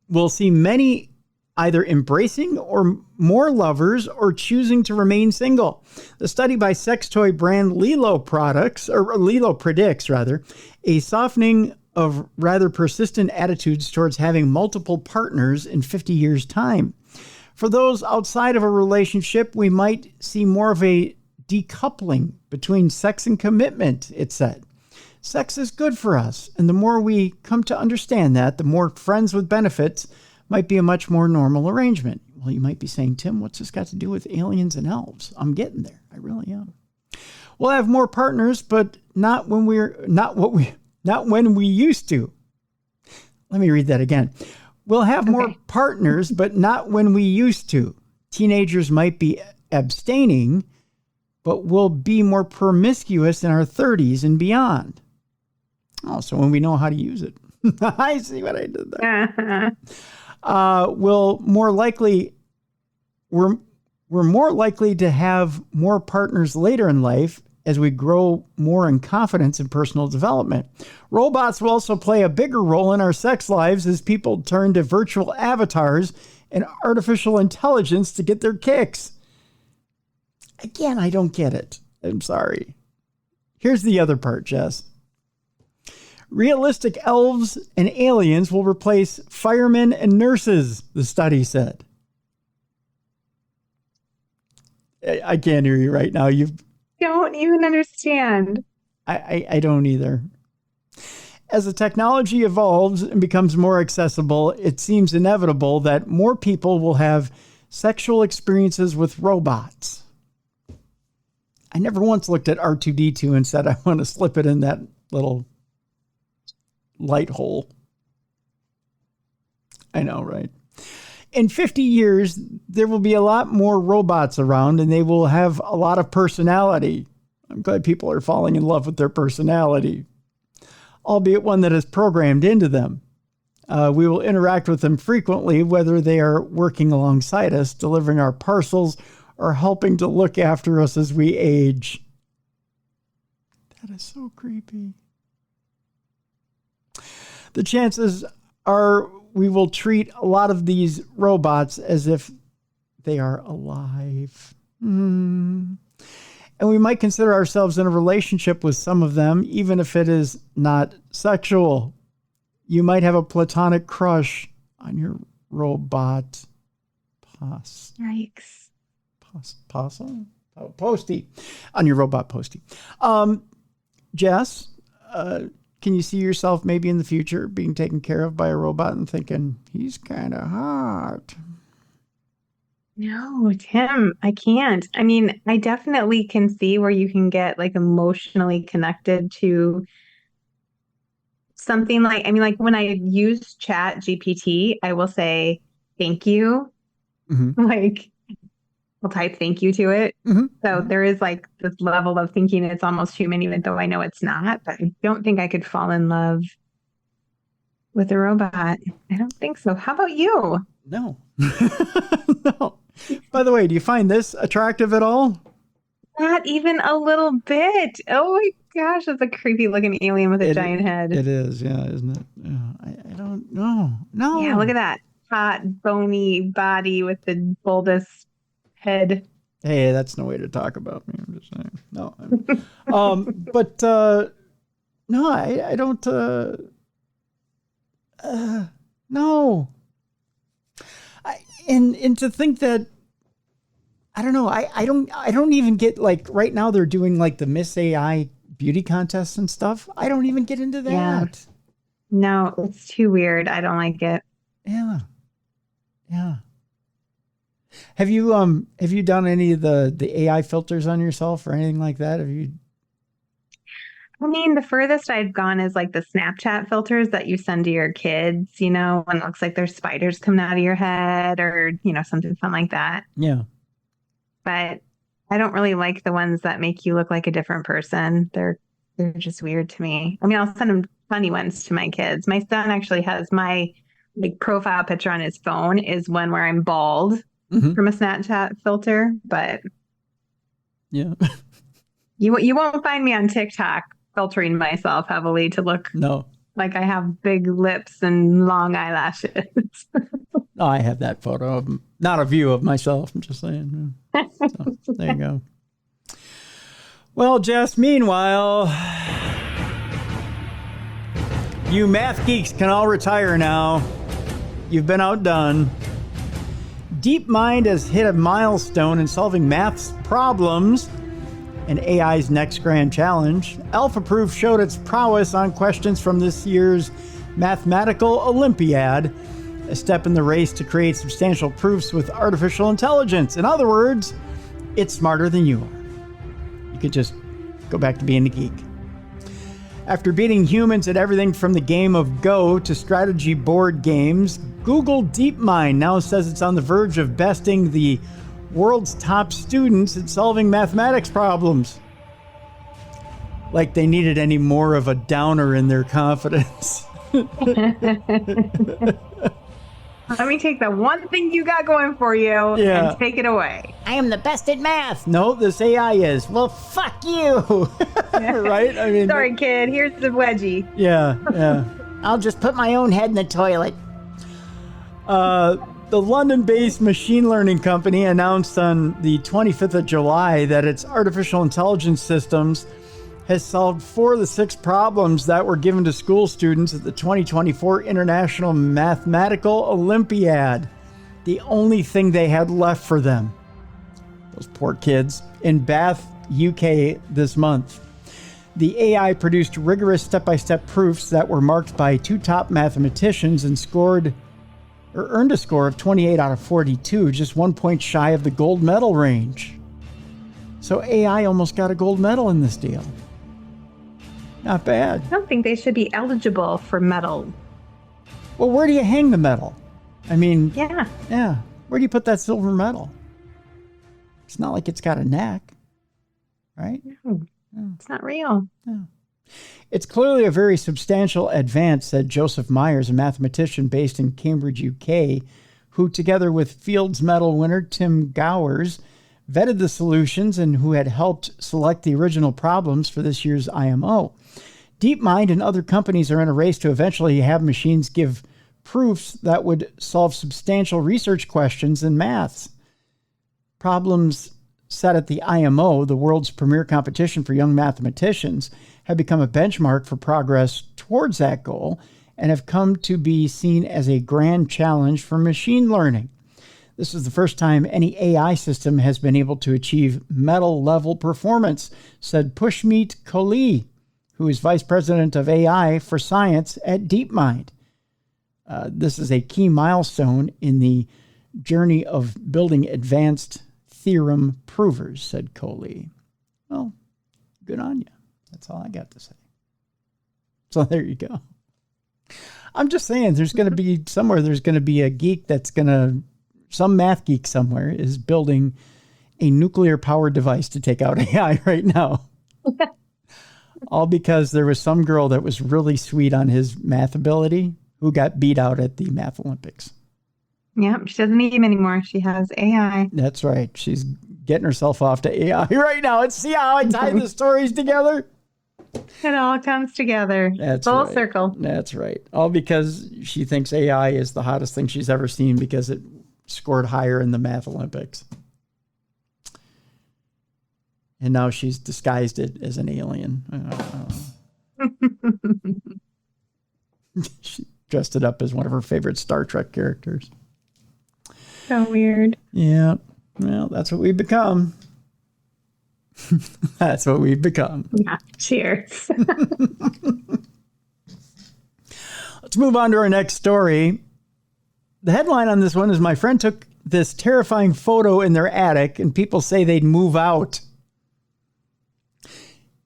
We'll see many either embracing or more lovers or choosing to remain single. The study by sex toy brand Lilo predicts a softening of rather persistent attitudes towards having multiple partners in 50 years' time. For those outside of a relationship, we might see more of a decoupling between sex and commitment, it said. Sex is good for us, and the more we come to understand that, the more friends with benefits might be a much more normal arrangement. Well, you might be saying, Tim, what's this got to do with aliens and elves? I'm getting there. I really am. We'll have more partners, but not when we used to. Let me read that again. We'll have more partners, but not when we used to. Teenagers might be abstaining, but we'll be more promiscuous in our 30s and beyond. Oh, so when we know how to use it. I see what I did there. We're more likely to have more partners later in life as we grow more in confidence in personal development. Robots will also play a bigger role in our sex lives as people turn to virtual avatars and artificial intelligence to get their kicks. Again, I don't get it. I'm sorry. Here's the other part, Jess. Realistic elves and aliens will replace firemen and nurses, the study said. I can't hear you right now. You don't even understand. I don't either. As the technology evolves and becomes more accessible, it seems inevitable that more people will have sexual experiences with robots. I never once looked at R2-D2 and said, I want to slip it in that little light hole. I know, right? In 50 years, there will be a lot more robots around and they will have a lot of personality. I'm glad people are falling in love with their personality, albeit one that is programmed into them. We will interact with them frequently, whether they are working alongside us, delivering our parcels, or helping to look after us as we age. That is so creepy. The chances are we will treat a lot of these robots as if they are alive. And we might consider ourselves in a relationship with some of them, even if it is not sexual. You might have a platonic crush on your robot. Yikes. Possum? Postie. On your robot Postie. Jess, can you see yourself maybe in the future being taken care of by a robot and thinking, he's kind of hot? No, Tim, I can't. I mean, I definitely can see where you can get like emotionally connected to something like, like when I use Chat GPT, I will say, thank you. Mm-hmm. Like, I'll type thank you to it. Mm-hmm. So there is like this level of thinking it's almost human, even though I know it's not. But I don't think I could fall in love with a robot. I don't think so. How about you? No. No. By the way, do you find this attractive at all? Not even a little bit. Oh my gosh, that's a creepy looking alien with a giant head. It is, yeah, isn't it? I don't know. No. Yeah, look at that hot, bony body with the bulbous head. Hey, that's no way to talk about me. I'm just saying. No. But no, I don't. No. And to think that, I don't know. I don't even get, like, right now they're doing like the Miss AI beauty contests and stuff. I don't even get into that. Yeah. No, it's too weird. I don't like it. Yeah. Yeah. Have you done any of the AI filters on yourself or anything like that? Have you? I mean, the furthest I've gone is like the Snapchat filters that you send to your kids, when it looks like there's spiders coming out of your head or, something fun like that. Yeah. But I don't really like the ones that make you look like a different person. They're just weird to me. I mean, I'll send them funny ones to my kids. My son actually has my profile picture on his phone is one where I'm bald from a Snapchat filter, but yeah, you won't find me on TikTok filtering myself heavily to look like I have big lips and long eyelashes. Oh, I have that photo of not a view of myself. I'm just saying. So, there you go. Well, Jess, meanwhile, You math geeks can all retire now. You've been outdone. DeepMind has hit a milestone in solving math's problems and AI's next grand challenge. AlphaProof showed its prowess on questions from this year's Mathematical Olympiad, a step in the race to create substantial proofs with artificial intelligence. In other words, it's smarter than you are. You could just go back to being a geek. After beating humans at everything from the game of Go to strategy board games, Google DeepMind now says it's on the verge of besting the world's top students at solving mathematics problems. Like they needed any more of a downer in their confidence. Let me take the one thing you got going for you and take it away. I am the best at math. No, this AI is. Well, fuck you. Right? I mean, sorry, kid. Here's the wedgie. Yeah. I'll just put my own head in the toilet. The London-based machine learning company announced on the 25th of July that its artificial intelligence systems has solved 4 of the 6 problems that were given to school students at the 2024 International Mathematical Olympiad. The only thing they had left for them. Those poor kids. In Bath, UK this month. The AI produced rigorous step-by-step proofs that were marked by 2 top mathematicians and earned a score of 28 out of 42, just 1 point shy of the gold medal range. So AI almost got a gold medal in this deal. Not bad. I don't think they should be eligible for medal. Well, where do you hang the medal? I mean, yeah. Where do you put that silver medal? It's not like it's got a neck, right? No, it's not real. No. It's clearly a very substantial advance, said Joseph Myers, a mathematician based in Cambridge, UK, who, together with Fields Medal winner Tim Gowers, vetted the solutions and who had helped select the original problems for this year's IMO. DeepMind and other companies are in a race to eventually have machines give proofs that would solve substantial research questions in maths. Problems set at the IMO, the world's premier competition for young mathematicians, have become a benchmark for progress towards that goal and have come to be seen as a grand challenge for machine learning. This is the first time any AI system has been able to achieve medal-level performance, said Pushmeet Kohli, who is vice president of AI for science at DeepMind. This is a key milestone in the journey of building advanced theorem provers, said Kohli. Well, good on you. That's all I got to say. So there you go. I'm just saying there's going to be somewhere, there's going to be a geek that's going to, some math geek somewhere is building a nuclear powered device to take out AI right now. All because there was some girl that was really sweet on his math ability who got beat out at the Math Olympics. Yep, she doesn't need him anymore. She has AI. That's right. She's getting herself off to AI right now. And see how I tie the stories together? It all comes together. That's full right. circle. That's right. All because she thinks AI is the hottest thing she's ever seen because it scored higher in the Math Olympics. And now she's disguised it as an alien. She dressed it up as one of her favorite Star Trek characters. So weird. Yeah. Well, that's what we've become. That's what we've become. Yeah. Cheers. Let's move on to our next story. The headline on this one is, my friend took this terrifying photo in their attic and people say they'd move out.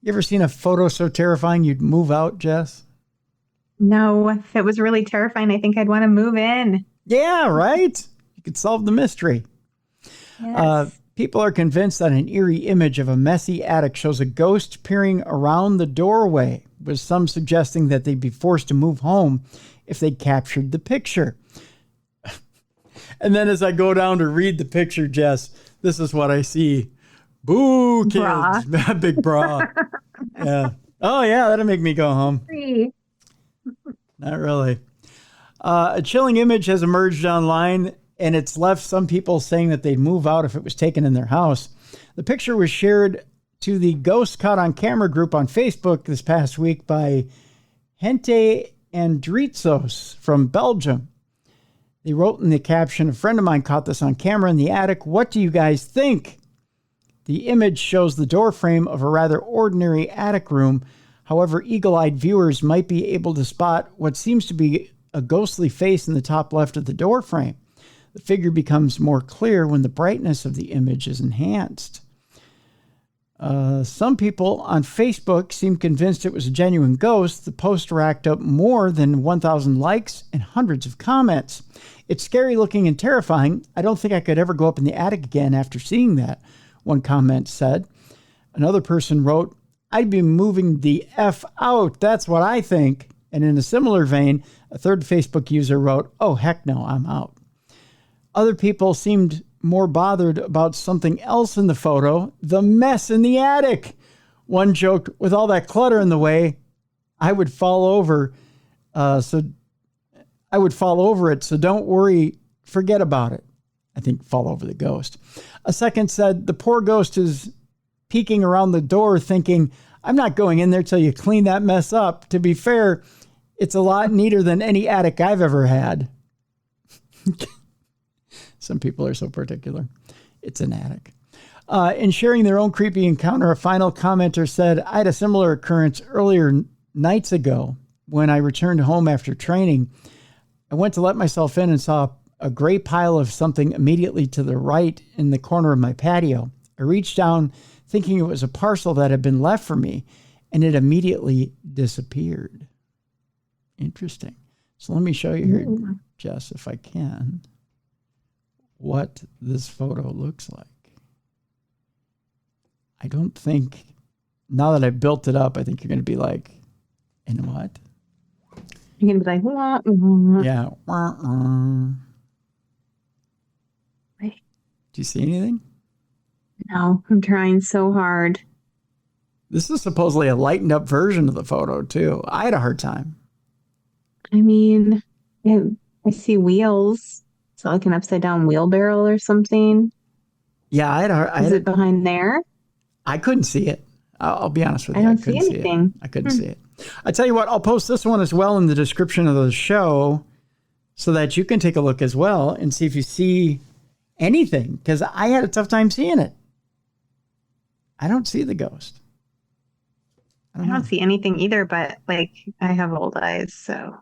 You ever seen a photo so terrifying you'd move out, Jess? No, if it was really terrifying, I think I'd want to move in. Yeah, right? You could solve the mystery. Yes. People are convinced that an eerie image of a messy attic shows a ghost peering around the doorway, with some suggesting that they'd be forced to move home if they captured the picture. And then as I go down to read the picture, Jess, this is what I see. Boo, kids. Bra. Big bra. Yeah. Oh, yeah, that'll make me go home. Not really. A chilling image has emerged online, and it's left some people saying that they'd move out if it was taken in their house. The picture was shared to the Ghost Caught on Camera group on Facebook this past week by Gente Andritsos from Belgium. They wrote in the caption, a friend of mine caught this on camera in the attic. What do you guys think? The image shows the door frame of a rather ordinary attic room. However, eagle-eyed viewers might be able to spot what seems to be a ghostly face in the top left of the door frame. The figure becomes more clear when the brightness of the image is enhanced. Some people on Facebook seem convinced it was a genuine ghost. The post racked up more than 1,000 likes and hundreds of comments. It's scary looking and terrifying. I don't think I could ever go up in the attic again after seeing that, one comment said. Another person wrote, I'd be moving the F out. That's what I think. And in a similar vein, a third Facebook user wrote, oh, heck no, I'm out. Other people seemed more bothered about something else in the photo, the mess in the attic. One joked, with all that clutter in the way, I would fall over. So don't worry, forget about it. I think fall over the ghost. A second said, the poor ghost is peeking around the door thinking, I'm not going in there till you clean that mess up. To be fair, it's a lot neater than any attic I've ever had. Some people are so particular. It's an attic. In sharing their own creepy encounter, a final commenter said, I had a similar occurrence earlier nights ago when I returned home after training. I went to let myself in and saw a gray pile of something immediately to the right in the corner of my patio. I reached down thinking it was a parcel that had been left for me, and it immediately disappeared. Interesting. So let me show you here, Jess, if I can, what this photo looks like. I don't think, now that I've built it up, I think you're going to be like, and what? You're going to be like, wah, yeah. Wait. Do you see anything? No, I'm trying so hard. This is supposedly a lightened up version of the photo, too. I had a hard time. I mean, I see wheels. So like an upside down wheelbarrow or something. Yeah, Is it behind there? I couldn't see it. I'll be honest with you. I don't see anything. I couldn't see it. I tell you what, I'll post this one as well in the description of the show so that you can take a look as well and see if you see anything, because I had a tough time seeing it. I don't see the ghost. I don't see anything either, but like I have old eyes, so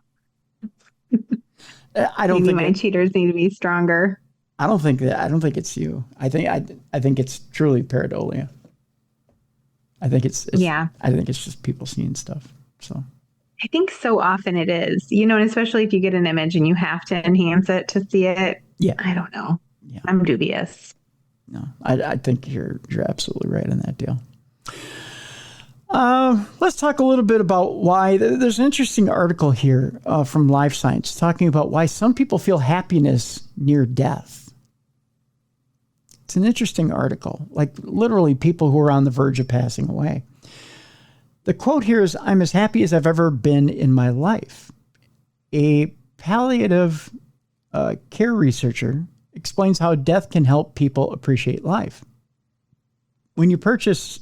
I don't think my cheaters need to be stronger. I don't think it's you. I think it's truly pareidolia. I think it's yeah. I think it's just people seeing stuff. So I think so often it is, and especially if you get an image and you have to enhance it to see it. Yeah. I don't know. Yeah. I'm dubious. No, I think you're absolutely right on that deal. Let's talk a little bit about why. There's an interesting article here from Life Science talking about why some people feel happiness near death. It's an interesting article, like literally people who are on the verge of passing away. The quote here is, I'm as happy as I've ever been in my life. A palliative care researcher explains how death can help people appreciate life. When you purchase,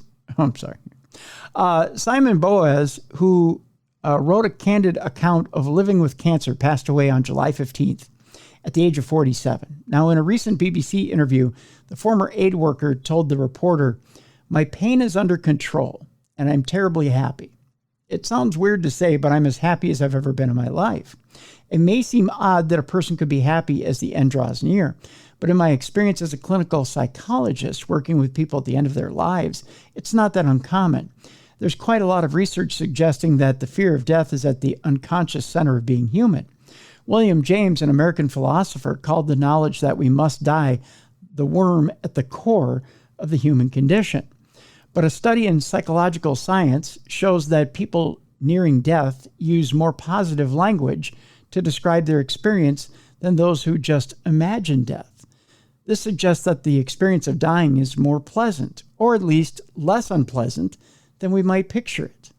Simon Boaz, who wrote a candid account of living with cancer, passed away on July 15th at the age of 47. Now, in a recent BBC interview, the former aid worker told the reporter, my pain is under control, and I'm terribly happy. It sounds weird to say, but I'm as happy as I've ever been in my life. It may seem odd that a person could be happy as the end draws near, but in my experience as a clinical psychologist working with people at the end of their lives, it's not that uncommon. There's quite a lot of research suggesting that the fear of death is at the unconscious center of being human. William James, an American philosopher, called the knowledge that we must die the worm at the core of the human condition. But a study in psychological science shows that people nearing death use more positive language to describe their experience than those who just imagine death. This suggests that the experience of dying is more pleasant, or at least less unpleasant, than we might picture it.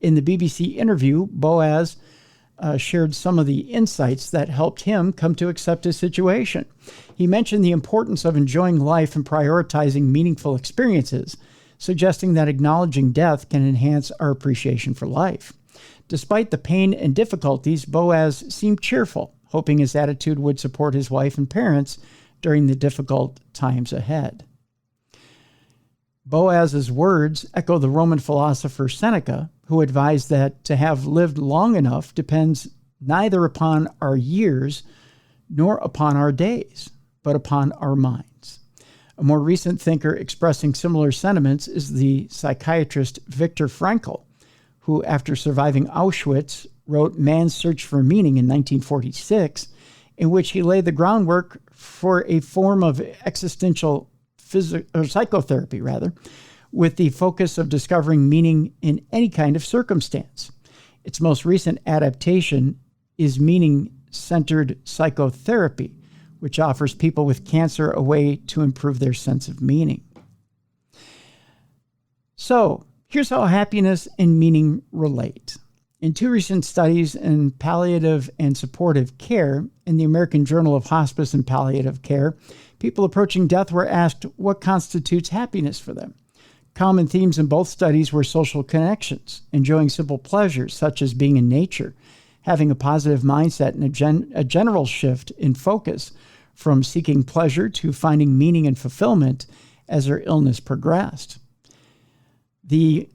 In the BBC interview, Boaz shared some of the insights that helped him come to accept his situation. He mentioned the importance of enjoying life and prioritizing meaningful experiences, suggesting that acknowledging death can enhance our appreciation for life. Despite the pain and difficulties, Boaz seemed cheerful, hoping his attitude would support his wife and parents during the difficult times ahead. Boaz's words echo the Roman philosopher Seneca, who advised that to have lived long enough depends neither upon our years nor upon our days, but upon our minds. A more recent thinker expressing similar sentiments is the psychiatrist Viktor Frankl, who, after surviving Auschwitz, wrote Man's Search for Meaning in 1946, in which he laid the groundwork for a form of existential psychotherapy, with the focus of discovering meaning in any kind of circumstance. Its most recent adaptation is meaning-centered psychotherapy, which offers people with cancer a way to improve their sense of meaning. So, here's how happiness and meaning relate. In two recent studies in palliative and supportive care in the American Journal of Hospice and Palliative Care, people approaching death were asked what constitutes happiness for them. Common themes in both studies were social connections, enjoying simple pleasures such as being in nature, having a positive mindset, and a general shift in focus from seeking pleasure to finding meaning and fulfillment as their illness progressed. The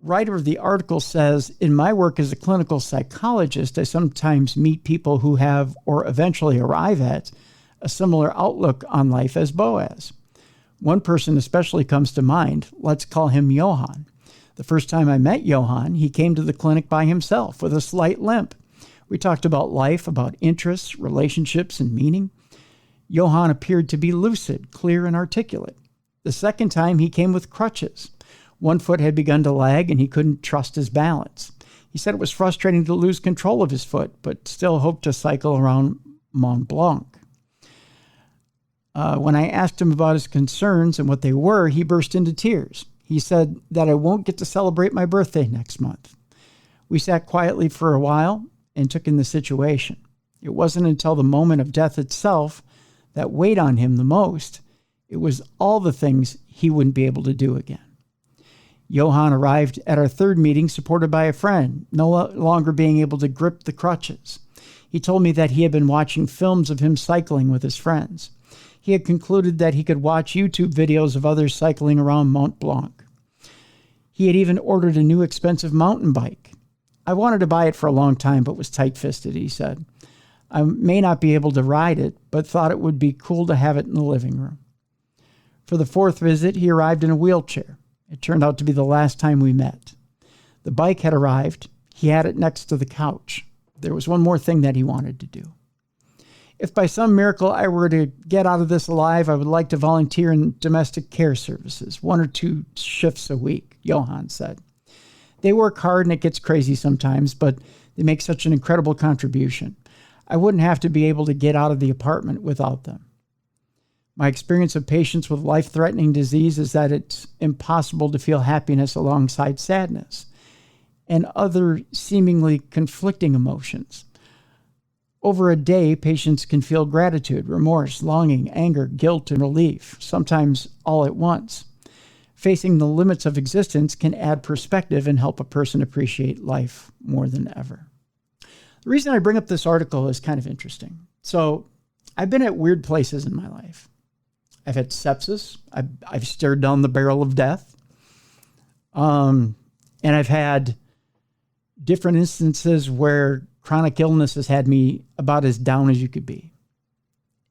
writer of the article says, in my work as a clinical psychologist, I sometimes meet people who have or eventually arrive at a similar outlook on life as Boaz. One person especially comes to mind. Let's call him Johann. The first time I met Johann, he came to the clinic by himself with a slight limp. We talked about life, about interests, relationships, and meaning. Johann appeared to be lucid, clear, and articulate. The second time, he came with crutches. One foot had begun to lag, and he couldn't trust his balance. He said it was frustrating to lose control of his foot, but still hoped to cycle around Mont Blanc. When I asked him about his concerns and what they were, he burst into tears. He said that I won't get to celebrate my birthday next month. We sat quietly for a while and took in the situation. It wasn't until the moment of death itself that weighed on him the most. It was all the things he wouldn't be able to do again. Johann arrived at our third meeting supported by a friend, no longer being able to grip the crutches. He told me that he had been watching films of him cycling with his friends. He had concluded that he could watch YouTube videos of others cycling around Mont Blanc. He had even ordered a new expensive mountain bike. I wanted to buy it for a long time, but was tight-fisted, he said. I may not be able to ride it, but thought it would be cool to have it in the living room. For the fourth visit, he arrived in a wheelchair. It turned out to be the last time we met. The bike had arrived. He had it next to the couch. There was one more thing that he wanted to do. If by some miracle I were to get out of this alive, I would like to volunteer in domestic care services, 1 or 2 shifts a week, Johann said. They work hard and it gets crazy sometimes, but they make such an incredible contribution. I wouldn't have to be able to get out of the apartment without them. My experience of patients with life-threatening disease is that it's impossible to feel happiness alongside sadness and other seemingly conflicting emotions. Over a day, patients can feel gratitude, remorse, longing, anger, guilt, and relief, sometimes all at once. Facing the limits of existence can add perspective and help a person appreciate life more than ever. The reason I bring up this article is kind of interesting. So I've been at weird places in my life. I've had sepsis. I've stared down the barrel of death. And I've had different instances where chronic illness has had me about as down as you could be.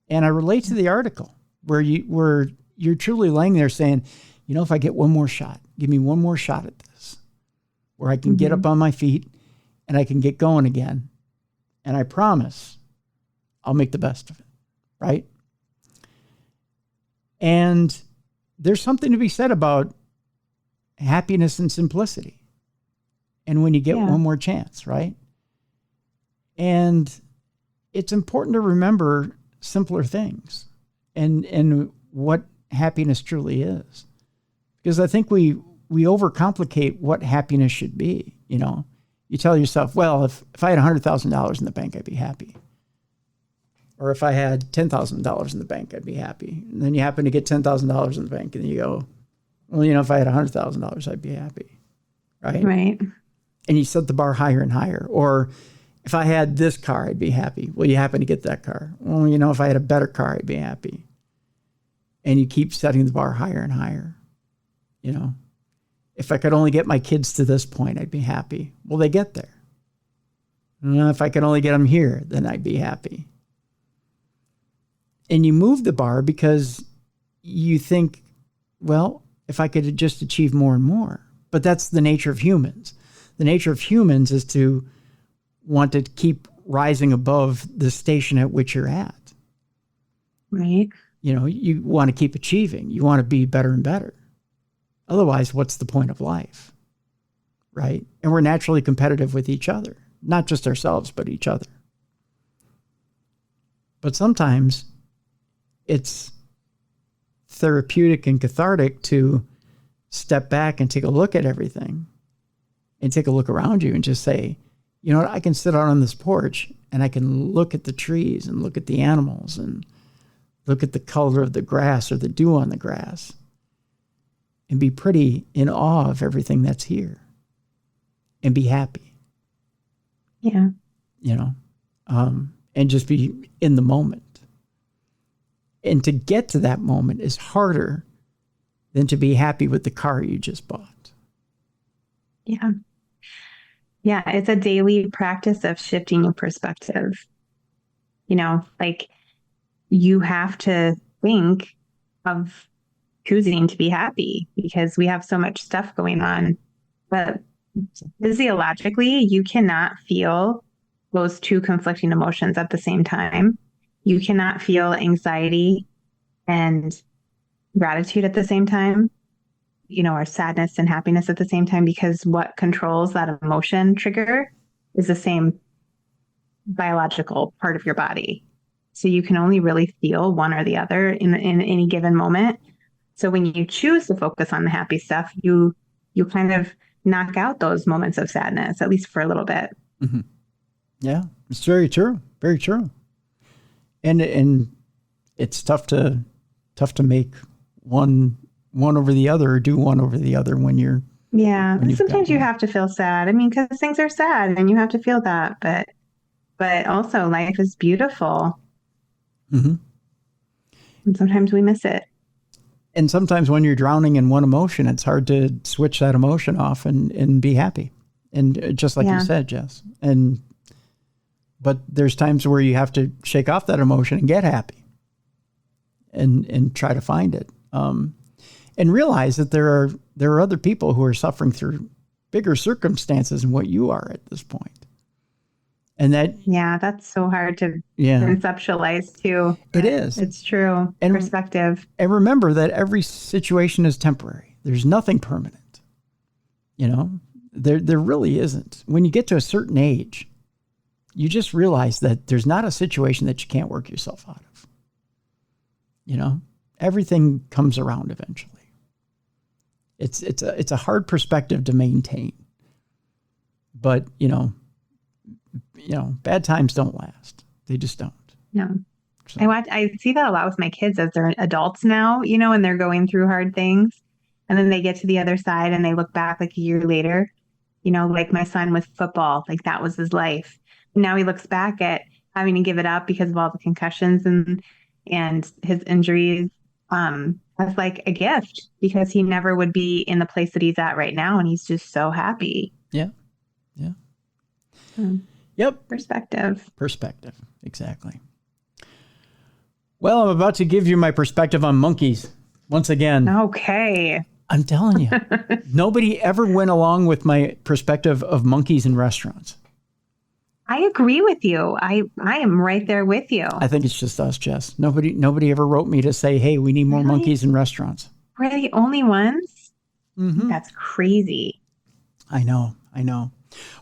And I relate to the article where you're truly laying there saying, you know, if I get one more shot, give me one more shot at this, where I can get up on my feet and I can get going again. And I promise I'll make the best of it, right? And there's something to be said about happiness and simplicity. And when you get one more chance, right? And it's important to remember simpler things and what happiness truly is. Because I think we overcomplicate what happiness should be. You know, you tell yourself, well, if I had $100,000 in the bank, I'd be happy. Or if I had $10,000 in the bank, I'd be happy. And then you happen to get $10,000 in the bank and you go, well, you know, if I had $100,000, I'd be happy. Right? Right. and you set the bar higher and higher. Or if I had this car, I'd be happy. Well, you happen to get that car. Well, if I had a better car, I'd be happy. And you keep setting the bar higher and higher. If I could only get my kids to this point, I'd be happy. Well, they get there. If I could only get them here, then I'd be happy. And you move the bar because you think, well, if I could just achieve more and more. But that's the nature of humans. The nature of humans is to want to keep rising above the station at which you're at. Right. You want to keep achieving. You want to be better and better. Otherwise, what's the point of life? Right? And we're naturally competitive with each other. Not just ourselves, but each other. But sometimes it's therapeutic and cathartic to step back and take a look at everything and take a look around you and just say, you know what, I can sit out on this porch and I can look at the trees and look at the animals and look at the color of the grass or the dew on the grass and be pretty in awe of everything that's here and be happy. Yeah. And just be in the moment. And to get to that moment is harder than to be happy with the car you just bought. Yeah. Yeah. It's a daily practice of shifting your perspective. You have to think of choosing to be happy because we have so much stuff going on. But physiologically, you cannot feel those two conflicting emotions at the same time. You cannot feel anxiety and gratitude at the same time, or sadness and happiness at the same time, because what controls that emotion trigger is the same biological part of your body. So you can only really feel one or the other in any given moment. So when you choose to focus on the happy stuff, you kind of knock out those moments of sadness, at least for a little bit. Mm-hmm. Yeah, it's very true. Very true. And it's tough to make one over the other or do one over the other when you're. Yeah. And sometimes you have to feel sad. Because things are sad and you have to feel that, but also life is beautiful. Mm-hmm. And sometimes we miss it. And sometimes when you're drowning in one emotion, it's hard to switch that emotion off and be happy. And just like you said, Jess. But there's times where you have to shake off that emotion and get happy and try to find it. And realize that there are other people who are suffering through bigger circumstances than what you are at this point. And that's so hard to conceptualize too. It is. It's true. And perspective. And remember that every situation is temporary. There's nothing permanent. There really isn't. When you get to a certain age, you just realize that there's not a situation that you can't work yourself out of. Everything comes around eventually. It's a hard perspective to maintain. But, bad times don't last. They just don't. No. So. I see that a lot with my kids as they're adults now, and they're going through hard things. And then they get to the other side and they look back like a year later, like my son with football, like that was his life. Now he looks back at having to give it up because of all the concussions and his injuries as like a gift, because he never would be in the place that he's at right now. And he's just so happy. Yeah. Yeah. Yep. Perspective. Exactly. Well, I'm about to give you my perspective on monkeys once again. Okay. I'm telling you, nobody ever went along with my perspective of monkeys in restaurants. I agree with you. I am right there with you. I think it's just us, Jess. Nobody ever wrote me to say, hey, we need more monkeys in restaurants. We're the only ones? Mm-hmm. That's crazy. I know.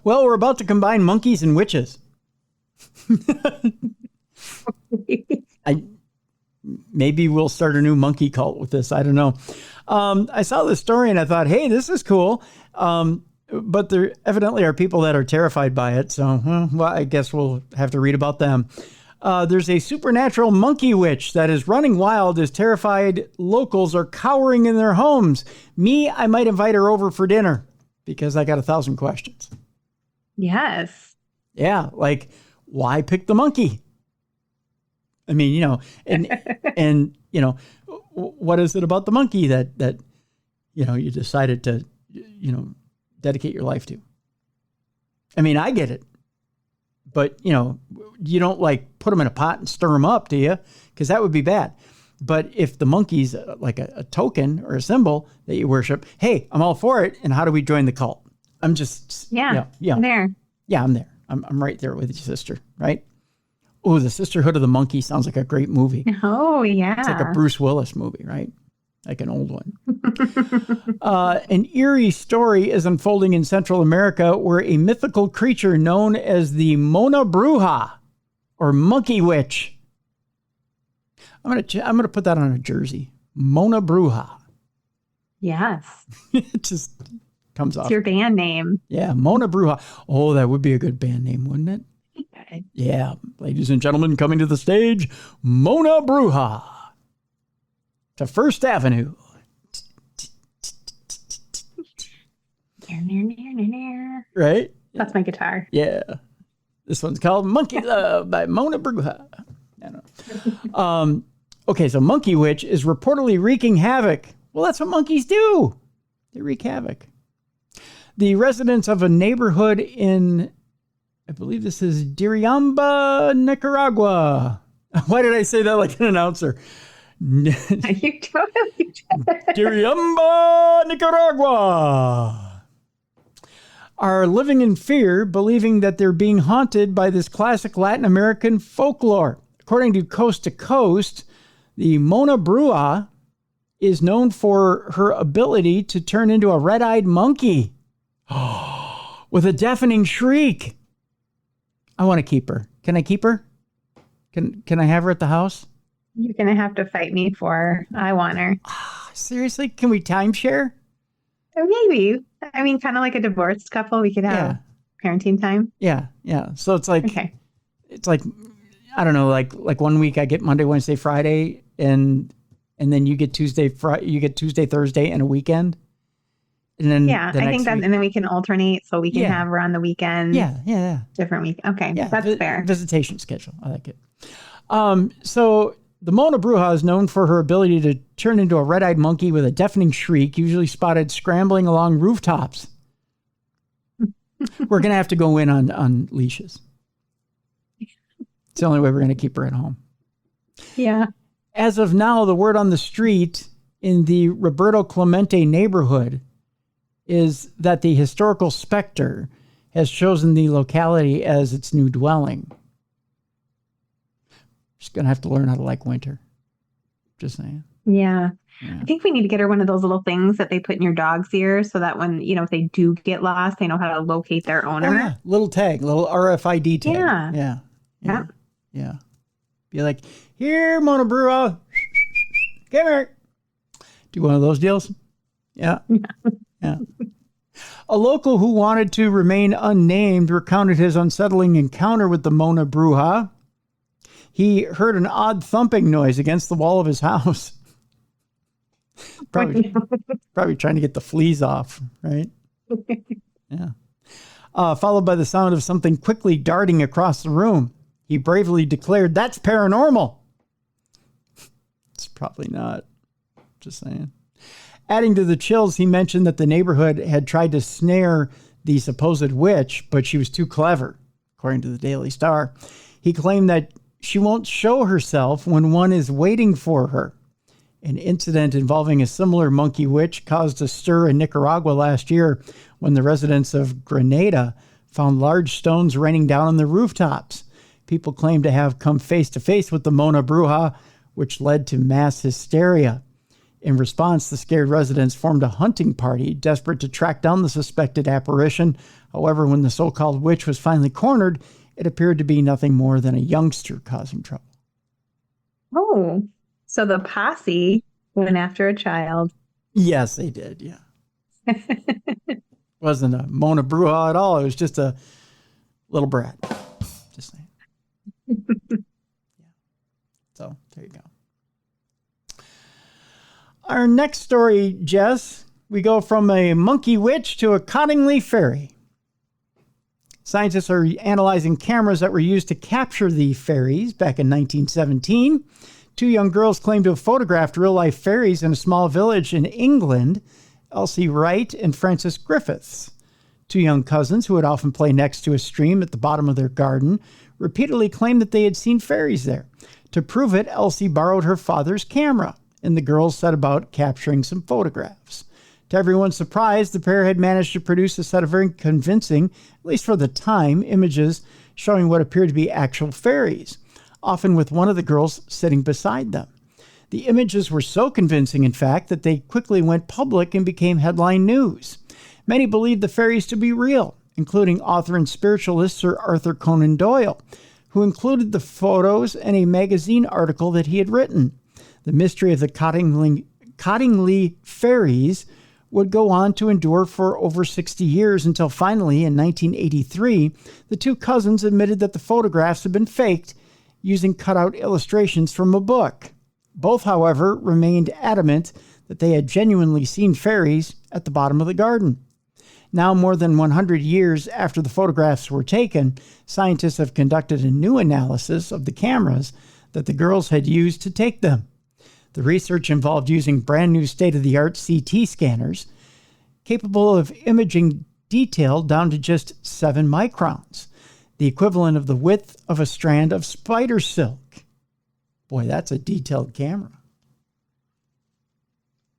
Well, we're about to combine monkeys and witches. Maybe we'll start a new monkey cult with this. I don't know. I saw this story and I thought, hey, this is cool. But there evidently are people that are terrified by it. So, I guess we'll have to read about them. There's a supernatural monkey witch that is running wild as terrified locals are cowering in their homes. I might invite her over for dinner because I got 1,000 questions. Yes. Yeah, like, why pick the monkey? I mean, and what is it about the monkey that you decided to, dedicate your life to? I mean, I get it, but you don't like put them in a pot and stir them up, do you? Because that would be bad. But if the monkey's like a token or a symbol that you worship, hey, I'm all for it. And how do we join the cult? I'm just I'm there. Yeah, I'm there. I'm right there with your sister, right? Oh, The Sisterhood of the Monkey sounds like a great movie. Oh, yeah. It's like a Bruce Willis movie, right? Like an old one. An eerie story is unfolding in Central America where a mythical creature known as the Mona Bruja or Monkey Witch. I'm gonna put that on a jersey. Mona Bruja. Yes. It just comes off. It's your band name. Yeah, Mona Bruja. Oh, that would be a good band name, wouldn't it? Okay. Yeah, ladies and gentlemen, coming to the stage, Mona Bruja to First Avenue. Right? That's my guitar. Yeah. This one's called Monkey Love by Mona Bruja. Okay, so Monkey Witch is reportedly wreaking havoc. Well, that's what monkeys do. They wreak havoc. The residents of a neighborhood in, I believe this is Diriamba, Nicaragua. Why did I say that like an announcer? You totally did. Diriamba, Nicaragua. Are living in fear, believing that they're being haunted by this classic Latin American folklore. According to Coast to Coast, the Mona Bruja is known for her ability to turn into a red-eyed monkey with a deafening shriek. I want to keep her. Can I keep her? Can I have her at the house? You're going to have to fight me for her. I want her. Seriously? Can we timeshare? Maybe. I mean, kind of like a divorced couple. We could have parenting time. Yeah. So it's like, I don't know, like 1 week I get Monday, Wednesday, Friday, and then you get Tuesday, Thursday, and a weekend. And then I think that, and then we can alternate so we can have her on the weekend. Yeah. Different week. Okay, that's fair. Visitation schedule. I like it. So the Mona Bruja is known for her ability to turn into a red-eyed monkey with a deafening shriek, usually spotted scrambling along rooftops. We're going to have to go in on leashes. It's the only way we're going to keep her at home. Yeah. As of now, the word on the street in the Roberto Clemente neighborhood is that the historical specter has chosen the locality as its new dwelling. She's going to have to learn how to like winter. Just saying. Yeah. I think we need to get her one of those little things that they put in your dog's ear so that when, if they do get lost, they know how to locate their owner. Oh, yeah. Little tag, little RFID tag. Yeah. Be like, here, Mona Bruja. Come here. Do one of those deals. Yeah. A local who wanted to remain unnamed recounted his unsettling encounter with the Mona Bruja. He heard an odd thumping noise against the wall of his house. Probably trying to get the fleas off, right? Yeah. Followed by the sound of something quickly darting across the room. He bravely declared, "That's paranormal." It's probably not. Just saying. Adding to the chills, he mentioned that the neighborhood had tried to snare the supposed witch, but she was too clever, according to the Daily Star. He claimed that she won't show herself when one is waiting for her. An incident involving a similar monkey witch caused a stir in Nicaragua last year when the residents of Grenada found large stones raining down on the rooftops. People claim to have come face to face with the Mona Bruja, which led to mass hysteria. In response, the scared residents formed a hunting party, desperate to track down the suspected apparition. However, when the so-called witch was finally cornered, it appeared to be nothing more than a youngster causing trouble. Oh, so the posse went after a child. Yes, they did, yeah. Wasn't a Mona Bruja at all. It was just a little brat. Just saying. Yeah. So, there you go. Our next story, Jess, we go from a monkey witch to a Cottingley fairy. Scientists are analyzing cameras that were used to capture the fairies back in 1917. 2 young girls claim to have photographed real-life fairies in a small village in England, Elsie Wright and Frances Griffiths. 2 young cousins who would often play next to a stream at the bottom of their garden repeatedly claimed that they had seen fairies there. To prove it, Elsie borrowed her father's camera, and the girls set about capturing some photographs. To everyone's surprise, the pair had managed to produce a set of very convincing, at least for the time, images showing what appeared to be actual fairies, often with one of the girls sitting beside them. The images were so convincing, in fact, that they quickly went public and became headline news. Many believed the fairies to be real, including author and spiritualist Sir Arthur Conan Doyle, who included the photos in a magazine article that he had written. The mystery of the Cottingley fairies would go on to endure for over 60 years until finally, in 1983, the 2 cousins admitted that the photographs had been faked using cutout illustrations from a book. Both, however, remained adamant that they had genuinely seen fairies at the bottom of the garden. Now, more than 100 years after the photographs were taken, scientists have conducted a new analysis of the cameras that the girls had used to take them. The research involved using brand new state-of-the-art CT scanners capable of imaging detail down to just 7 microns, the equivalent of the width of a strand of spider silk. Boy, that's a detailed camera.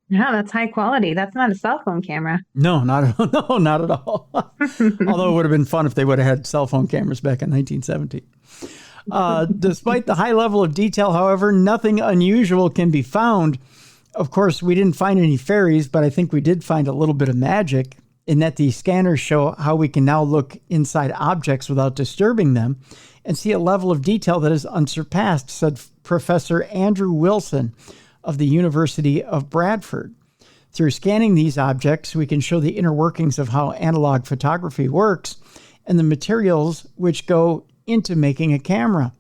Yeah, that's high quality. That's not a cell phone camera. No, not at all. No, not at all. Although it would have been fun if they would have had cell phone cameras back in 1917. Despite the high level of detail, however, nothing unusual can be found. Of course, we didn't find any fairies, but I think we did find a little bit of magic in that the scanners show how we can now look inside objects without disturbing them and see a level of detail that is unsurpassed, said Professor Andrew Wilson of the University of Bradford. Through scanning these objects, we can show the inner workings of how analog photography works and the materials which go into making a camera.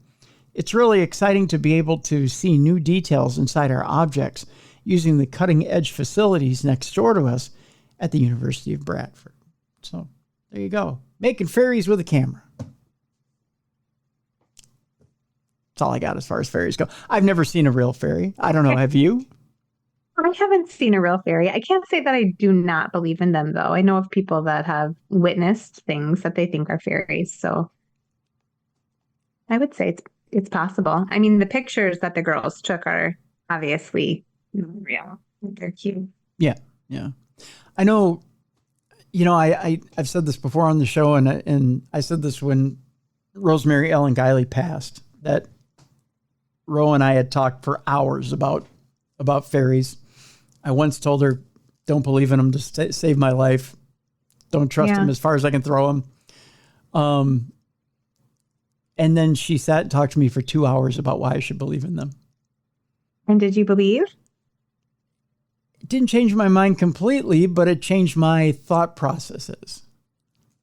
It's really exciting to be able to see new details inside our objects using the cutting-edge facilities next door to us at the University of Bradford. So there you go. Making fairies with a camera. That's all I got as far as fairies go. I've never seen a real fairy. I don't know. Have you? I haven't seen a real fairy. I can't say that I do not believe in them, though. I know of people that have witnessed things that they think are fairies. So I would say it's possible. I mean, the pictures that the girls took are obviously real. They're cute. Yeah, yeah. I know, I've said this before on the show, and I said this when Rosemary Ellen Guiley passed, that Ro and I had talked for hours about fairies. I once told her, don't believe in them to save my life. Don't trust them as far as I can throw them. And then she sat and talked to me for 2 hours about why I should believe in them. And did you believe? It didn't change my mind completely, but it changed my thought processes.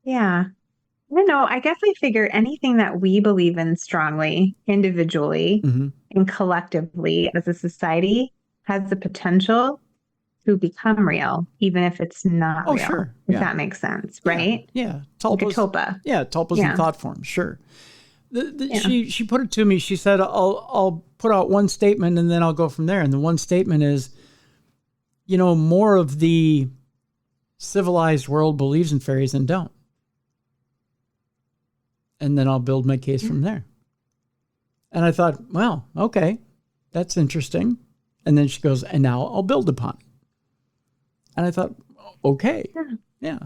Yeah. I don't know. I guess I figure anything that we believe in strongly, individually and collectively as a society has the potential to become real, even if it's not real. Sure. If that makes sense, right? Yeah. Like a tulpa. Yeah, tulpas in thought form. Sure. She put it to me. She said, I'll put out one statement and then I'll go from there. And the one statement is, more of the civilized world believes in fairies than don't. And then I'll build my case from there. And I thought, well, okay, that's interesting. And then she goes, and now I'll build upon it. And I thought, okay, yeah.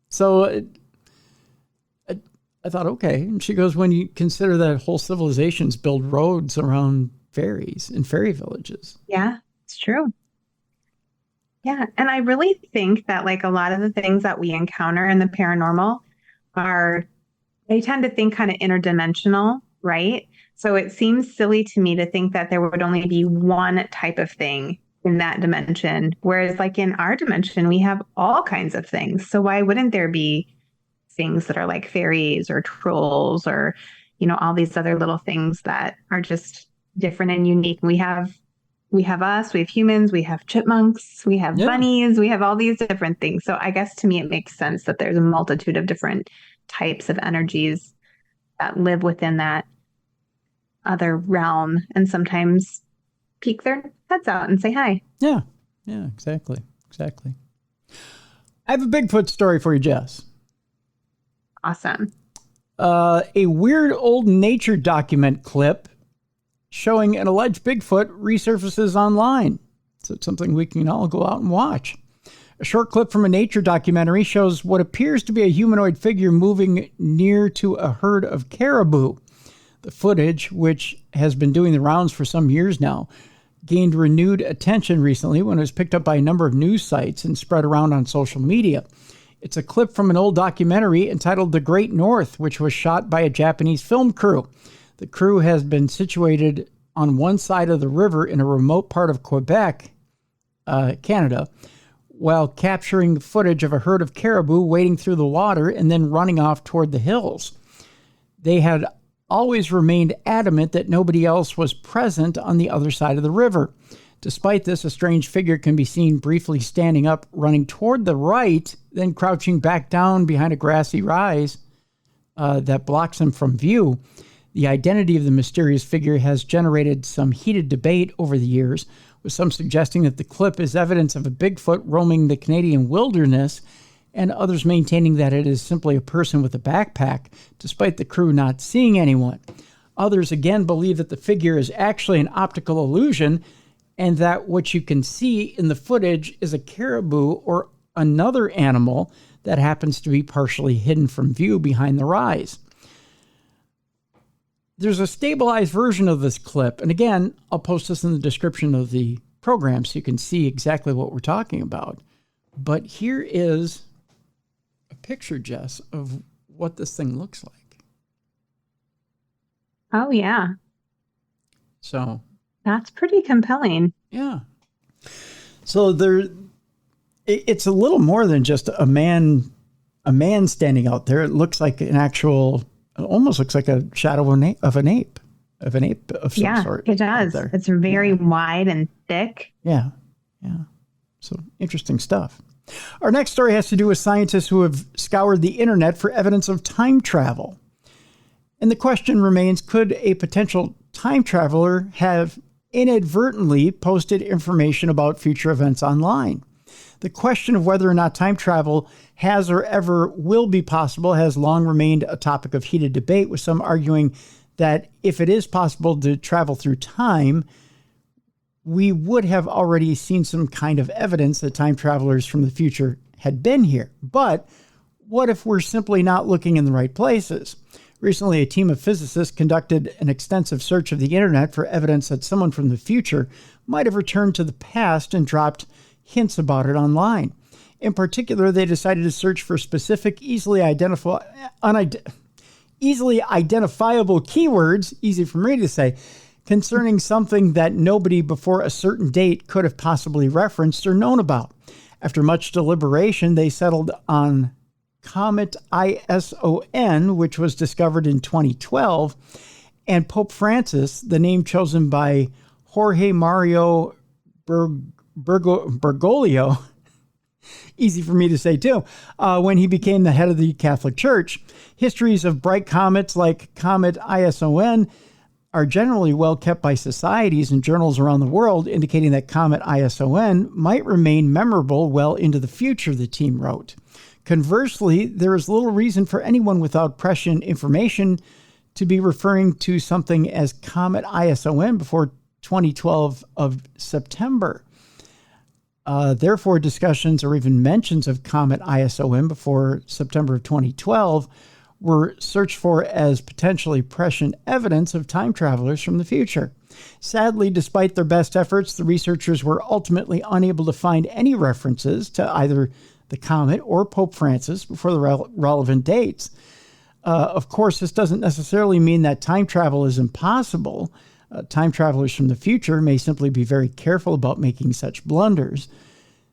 So I thought, okay. And she goes, when you consider that whole civilizations build roads around fairies and fairy villages. Yeah, it's true. Yeah. And I really think that like a lot of the things that we encounter in the paranormal they tend to think kind of interdimensional, right? So it seems silly to me to think that there would only be one type of thing in that dimension. Whereas like in our dimension, we have all kinds of things. So why wouldn't there be things that are like fairies or trolls or, all these other little things that are just different and unique? We have us, we have humans, we have chipmunks, we have bunnies, we have all these different things. So I guess to me, it makes sense that there's a multitude of different types of energies that live within that other realm and sometimes peek their heads out and say hi. Yeah, exactly. I have a Bigfoot story for you, Jess. Awesome. A weird old nature document clip showing an alleged Bigfoot resurfaces online. So it's something we can all go out and watch. A short clip from a nature documentary shows what appears to be a humanoid figure moving near to a herd of caribou. The footage, which has been doing the rounds for some years now, gained renewed attention recently when it was picked up by a number of news sites and spread around on social media. It's a clip from an old documentary entitled The Great North, which was shot by a Japanese film crew. The crew has been situated on one side of the river in a remote part of Quebec, Canada, while capturing footage of a herd of caribou wading through the water and then running off toward the hills. They had always remained adamant that nobody else was present on the other side of the river. Despite this, a strange figure can be seen briefly standing up, running toward the right, then crouching back down behind a grassy rise that blocks him from view. The identity of the mysterious figure has generated some heated debate over the years, with some suggesting that the clip is evidence of a Bigfoot roaming the Canadian wilderness, and others maintaining that it is simply a person with a backpack, despite the crew not seeing anyone. Others again believe that the figure is actually an optical illusion, and that what you can see in the footage is a caribou or another animal that happens to be partially hidden from view behind the rise. There's a stabilized version of this clip, and again, I'll post this in the description of the program so you can see exactly what we're talking about. But here is a picture, Jess, of what this thing looks like. Oh, yeah. So that's pretty compelling. Yeah. So it's a little more than just a man standing out there. It looks like an actual, it almost looks like a shadow of an ape of some sort. Yeah, it does. It's very wide and thick. Yeah. So interesting stuff. Our next story has to do with scientists who have scoured the internet for evidence of time travel. And the question remains, could a potential time traveler have inadvertently posted information about future events online? The question of whether or not time travel has or ever will be possible has long remained a topic of heated debate, with some arguing that if it is possible to travel through time, we would have already seen some kind of evidence that time travelers from the future had been here. But what if we're simply not looking in the right places? Recently, a team of physicists conducted an extensive search of the internet for evidence that someone from the future might have returned to the past and dropped hints about it online. In particular, they decided to search for specific, easily identifiable keywords, easy for me to say, concerning something that nobody before a certain date could have possibly referenced or known about. After much deliberation, they settled on Comet ISON, which was discovered in 2012, and Pope Francis, the name chosen by Jorge Mario Bergoglio, easy for me to say too, when he became the head of the Catholic Church. Histories of bright comets like Comet ISON are generally well kept by societies and journals around the world, indicating that Comet ISON might remain memorable well into the future, the team wrote. Conversely, there is little reason for anyone without prescient information to be referring to something as Comet ISON before 2012 of September. Therefore, discussions or even mentions of Comet ISON before September of 2012 were searched for as potentially prescient evidence of time travelers from the future. Sadly, despite their best efforts, the researchers were ultimately unable to find any references to either the comet or Pope Francis before the relevant dates. Of course, this doesn't necessarily mean that time travel is impossible. Time travelers from the future may simply be very careful about making such blunders.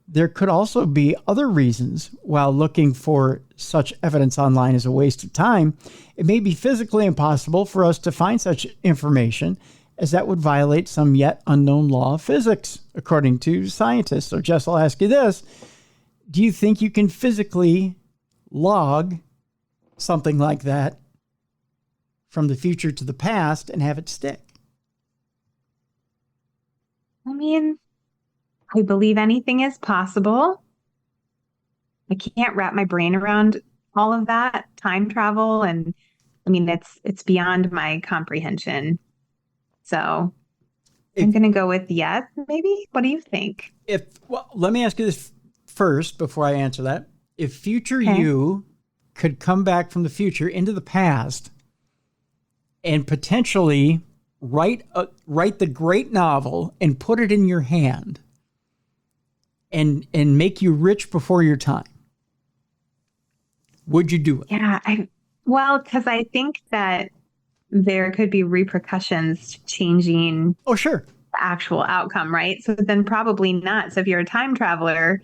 There could also be other reasons. While looking for such evidence online is a waste of time, it may be physically impossible for us to find such information, as that would violate some yet unknown law of physics, according to scientists. So Jess, I'll ask you this. Do you think you can physically log something like that from the future to the past and have it stick? I mean, I believe anything is possible. I can't wrap my brain around all of that time travel, and I mean it's beyond my comprehension. So I'm going to go with yes, maybe. What do you think? Well, let me ask you this first before I answer that. If future you could come back from the future into the past and potentially write the great novel and put it in your hand and make you rich before your time, would you do it? Yeah, because I think that there could be repercussions changing sure, the actual outcome, right? So then probably not. So if you're a time traveler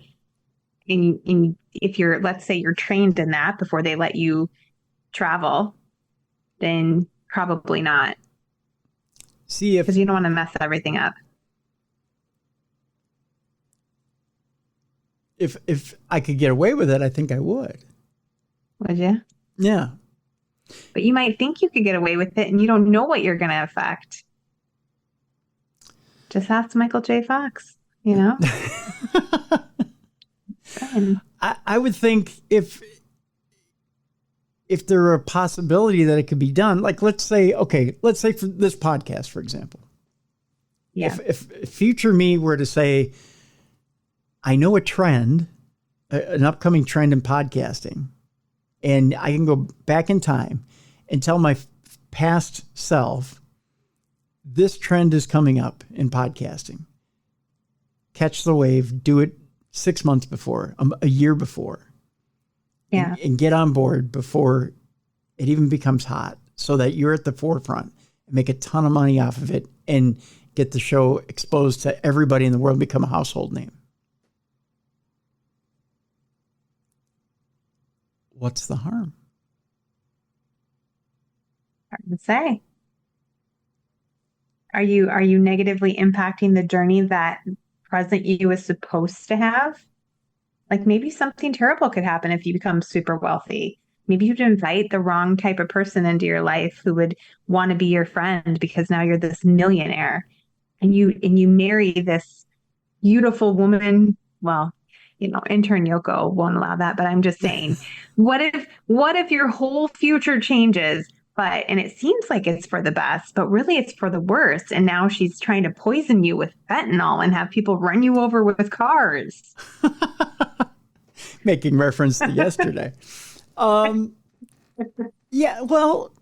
and if you're, let's say you're trained in that before they let you travel, then probably not. See, because you don't want to mess everything up. If I could get away with it, I think I would. Would you? Yeah. But you might think you could get away with it and you don't know what you're going to affect. Just ask Michael J. Fox, you know? I would think if there were a possibility that it could be done, like let's say for this podcast, for example. Yeah. If future me were to say, I know a trend, an upcoming trend in podcasting, and I can go back in time and tell my past self, this trend is coming up in podcasting. Catch the wave, do it 6 months before, a year before. Yeah. And get on board before it even becomes hot so that you're at the forefront and make a ton of money off of it and get the show exposed to everybody in the world and become a household name. What's the harm? Hard to say. Are you negatively impacting the journey that present you is supposed to have? Like maybe something terrible could happen if you become super wealthy. Maybe you'd invite the wrong type of person into your life who would want to be your friend because now you're this millionaire and you marry this beautiful woman. Well, intern Yoko won't allow that, but I'm just saying, what if your whole future changes, and it seems like it's for the best, but really it's for the worst. And now she's trying to poison you with fentanyl and have people run you over with cars. Making reference to yesterday. Yeah, well,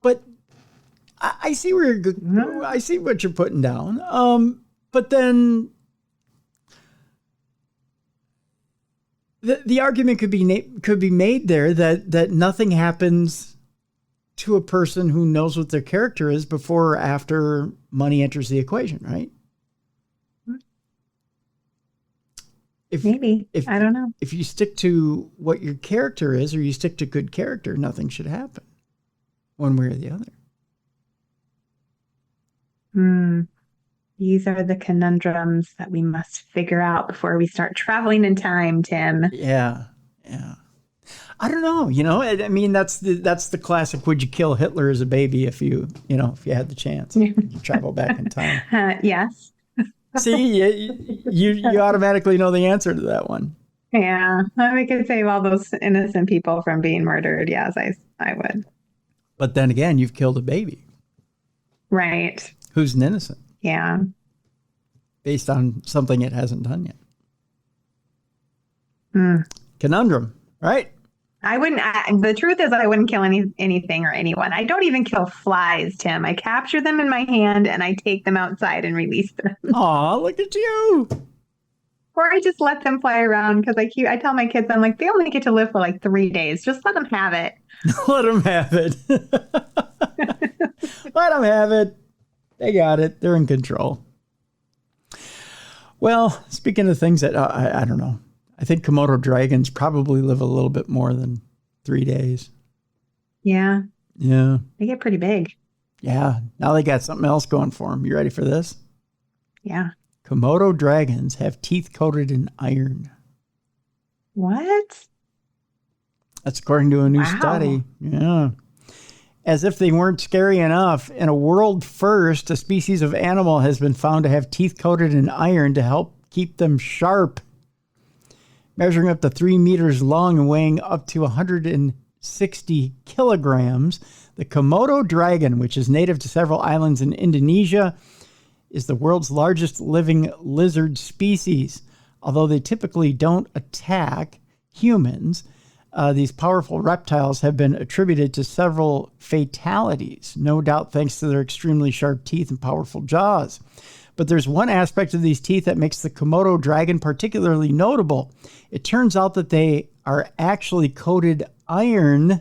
but I see where I see what you're putting down. But then the argument could be made there that nothing happens to a person who knows what their character is before or after money enters the equation, right? Maybe. I don't know. If you stick to what your character is, or you stick to good character, nothing should happen one way or the other. These are the conundrums that we must figure out before we start traveling in time, Tim. Yeah. I don't know. I mean, that's the classic. Would you kill Hitler as a baby if you had the chance? You travel back in time. Yes. See, you automatically know the answer to that one. Yeah, I could save all those innocent people from being murdered. Yes, I would. But then again, you've killed a baby. Right. Who's an innocent. Yeah. Based on something it hasn't done yet. Conundrum, right? I wouldn't. The truth is, I wouldn't kill anything or anyone. I don't even kill flies, Tim. I capture them in my hand and I take them outside and release them. Aw, look at you. Or I just let them fly around because I tell my kids, I'm like, they only get to live for like 3 days. Just let them have it. Let them have it. Let them have it. They got it. They're in control. Well, speaking of things that I don't know. I think Komodo dragons probably live a little bit more than 3 days. Yeah. Yeah. They get pretty big. Yeah. Now they got something else going for them. You ready for this? Yeah. Komodo dragons have teeth coated in iron. What? That's according to a new study. Yeah. As if they weren't scary enough, in a world first, a species of animal has been found to have teeth coated in iron to help keep them sharp. Measuring up to 3 meters long and weighing up to 160 kilograms, the Komodo dragon, which is native to several islands in Indonesia, is the world's largest living lizard species. Although they typically don't attack humans, these powerful reptiles have been attributed to several fatalities, no doubt thanks to their extremely sharp teeth and powerful jaws. But there's one aspect of these teeth that makes the Komodo dragon particularly notable. It turns out that they are actually coated in iron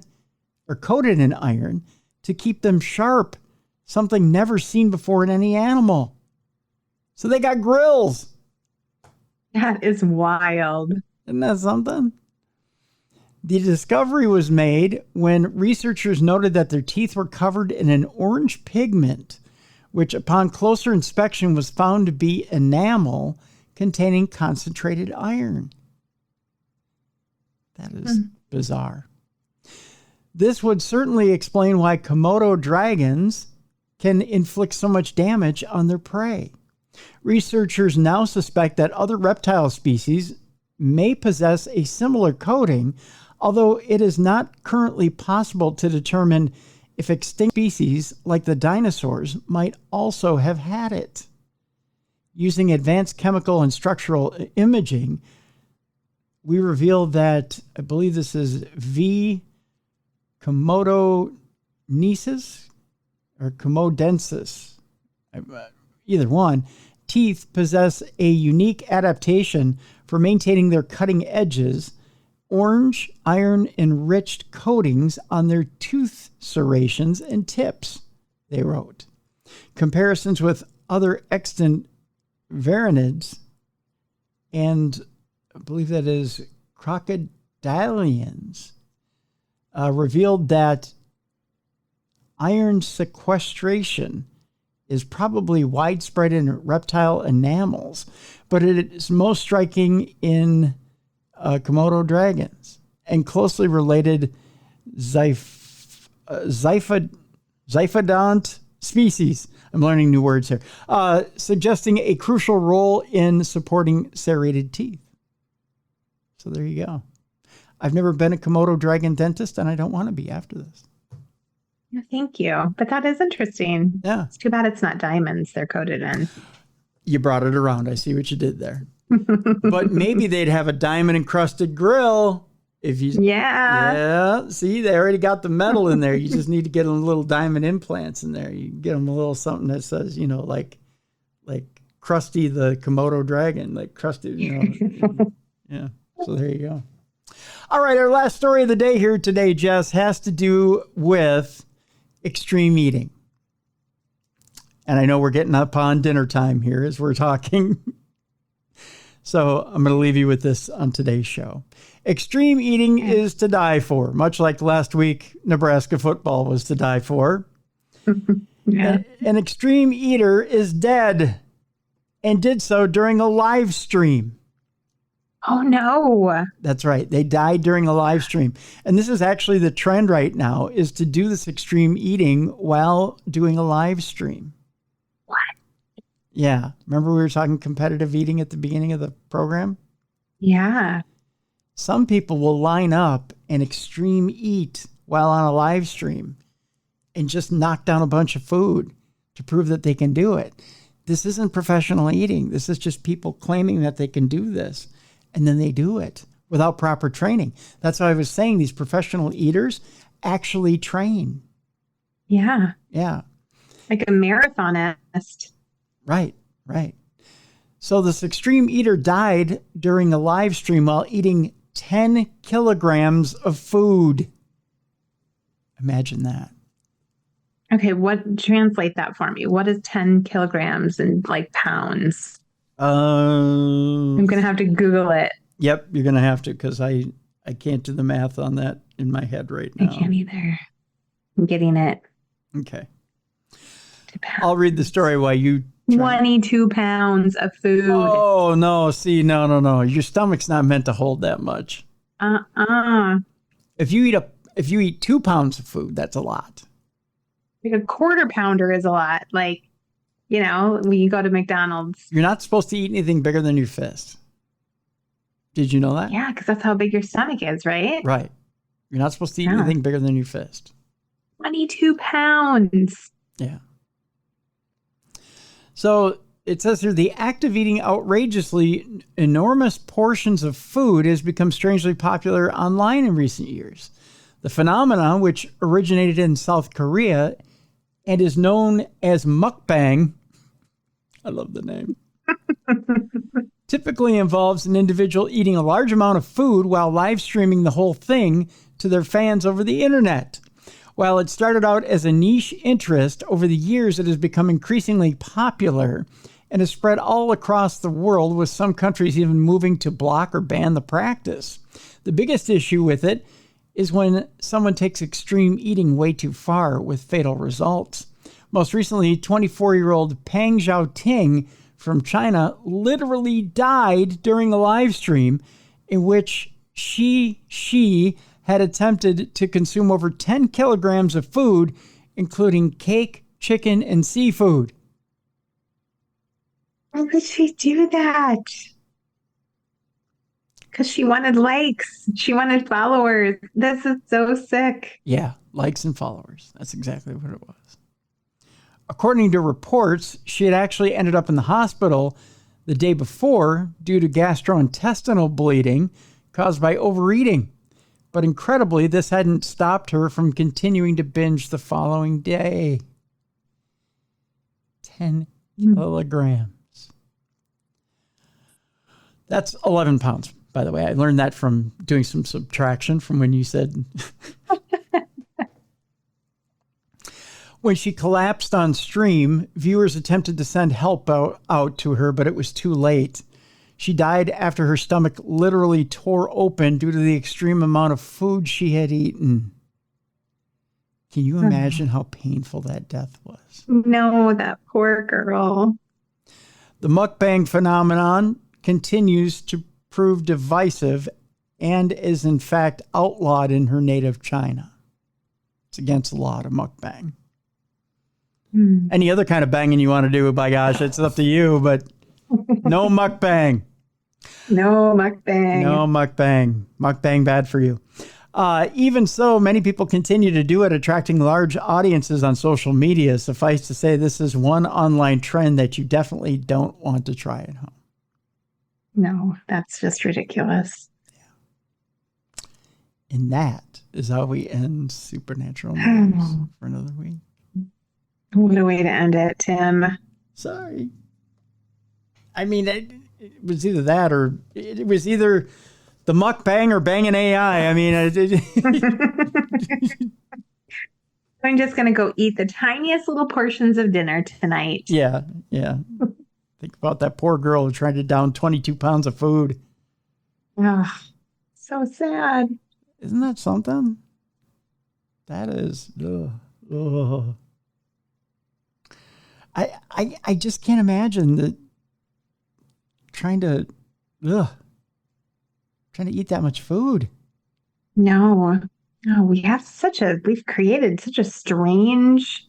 to keep them sharp, something never seen before in any animal. So they got grills. That is wild. Isn't that something? The discovery was made when researchers noted that their teeth were covered in an orange pigment, which upon closer inspection was found to be enamel containing concentrated iron. That is bizarre. This would certainly explain why Komodo dragons can inflict so much damage on their prey. Researchers now suspect that other reptile species may possess a similar coating, although it is not currently possible to determine if extinct species like the dinosaurs might also have had it. Using advanced chemical and structural imaging, we revealed that, I believe this is V. komodoensis or komodensis, either one, teeth possess a unique adaptation for maintaining their cutting edges, orange iron-enriched coatings on their tooth serrations and tips, they wrote. Comparisons with other extant varanids and I believe that is crocodilians revealed that iron sequestration is probably widespread in reptile enamels, but it is most striking in Komodo dragons and closely related zyphodont species. I'm learning new words here, suggesting a crucial role in supporting serrated teeth. So there you go. I've never been a Komodo dragon dentist, and I don't want to be after this. No, thank you. But that is interesting. Yeah. It's too bad it's not diamonds they're coated in. You brought it around. I see what you did there. But maybe they'd have a diamond-encrusted grill. If you, yeah. See, they already got the metal in there. You just need to get them little diamond implants in there. You get them a little something that says, like Krusty the Komodo dragon, like Krusty, Yeah. So there you go. All right, our last story of the day here today, Jess, has to do with extreme eating. And I know we're getting up on dinner time here as we're talking. So I'm going to leave you with this on today's show. Extreme eating is to die for, much like last week, Nebraska football was to die for. An extreme eater is dead and did so during a live stream. Oh, no. That's right. They died during a live stream. And this is actually the trend right now, is to do this extreme eating while doing a live stream. What? Yeah. Remember we were talking competitive eating at the beginning of the program? Yeah. Some people will line up and extreme eat while on a live stream and just knock down a bunch of food to prove that they can do it. This isn't professional eating. This is just people claiming that they can do this. And then they do it without proper training. That's why I was saying these professional eaters actually train. Yeah. Yeah. Like a marathonist. Right. So this extreme eater died during a live stream while eating 10 kilograms of food. Imagine that. Okay, translate that for me. What is 10 kilograms in pounds? I'm going to have to Google it. Yep, you're going to have to, because I can't do the math on that in my head right now. I can't either. I'm getting it. Okay. I'll read the story while you... 22 pounds of food. Oh, no. See, no. Your stomach's not meant to hold that much. if you eat 2 pounds of food, that's a lot. Like a quarter pounder is a lot. Like, when you go to McDonald's. You're not supposed to eat anything bigger than your fist. Did you know that? Yeah, because that's how big your stomach is, right? Right. You're not supposed to eat anything bigger than your fist. 22 pounds. Yeah. So it says here, the act of eating outrageously enormous portions of food has become strangely popular online in recent years. The phenomenon, which originated in South Korea and is known as mukbang, I love the name, typically involves an individual eating a large amount of food while live streaming the whole thing to their fans over the internet. While it started out as a niche interest, over the years it has become increasingly popular and has spread all across the world, with some countries even moving to block or ban the practice. The biggest issue with it is when someone takes extreme eating way too far with fatal results. Most recently, 24-year-old Pang Xiaoting from China literally died during a live stream in which she had attempted to consume over 10 kilograms of food, including cake, chicken, and seafood. Why would she do that? Because she wanted likes. She wanted followers. This is so sick. Yeah, likes and followers. That's exactly what it was. According to reports, she had actually ended up in the hospital the day before due to gastrointestinal bleeding caused by overeating. But incredibly, this hadn't stopped her from continuing to binge the following day. 10 kilograms. That's 11 pounds, by the way. I learned that from doing some subtraction from when you said... When she collapsed on stream, viewers attempted to send help out to her, but it was too late. She died after her stomach literally tore open due to the extreme amount of food she had eaten. Can you imagine how painful that death was? No, that poor girl. The mukbang phenomenon continues to prove divisive and is in fact outlawed in her native China. It's against the law to mukbang. Any other kind of banging you want to do, by gosh, it's up to you, but no mukbang. No mukbang. No mukbang. Mukbang bad for you. Even so, many people continue to do it, attracting large audiences on social media. Suffice to say, this is one online trend that you definitely don't want to try at home. No, that's just ridiculous. Yeah. And that is how we end Supernatural News for another week. What a way to end it, Tim. Sorry. I mean, it was either that or it was either the mukbang or banging AI. I mean, I'm just going to go eat the tiniest little portions of dinner tonight. Yeah. Think about that poor girl who tried to down 22 pounds of food. Oh, so sad. Isn't that something? That is. Ugh. I just can't imagine that trying to eat that much food. No, we've created such a strange,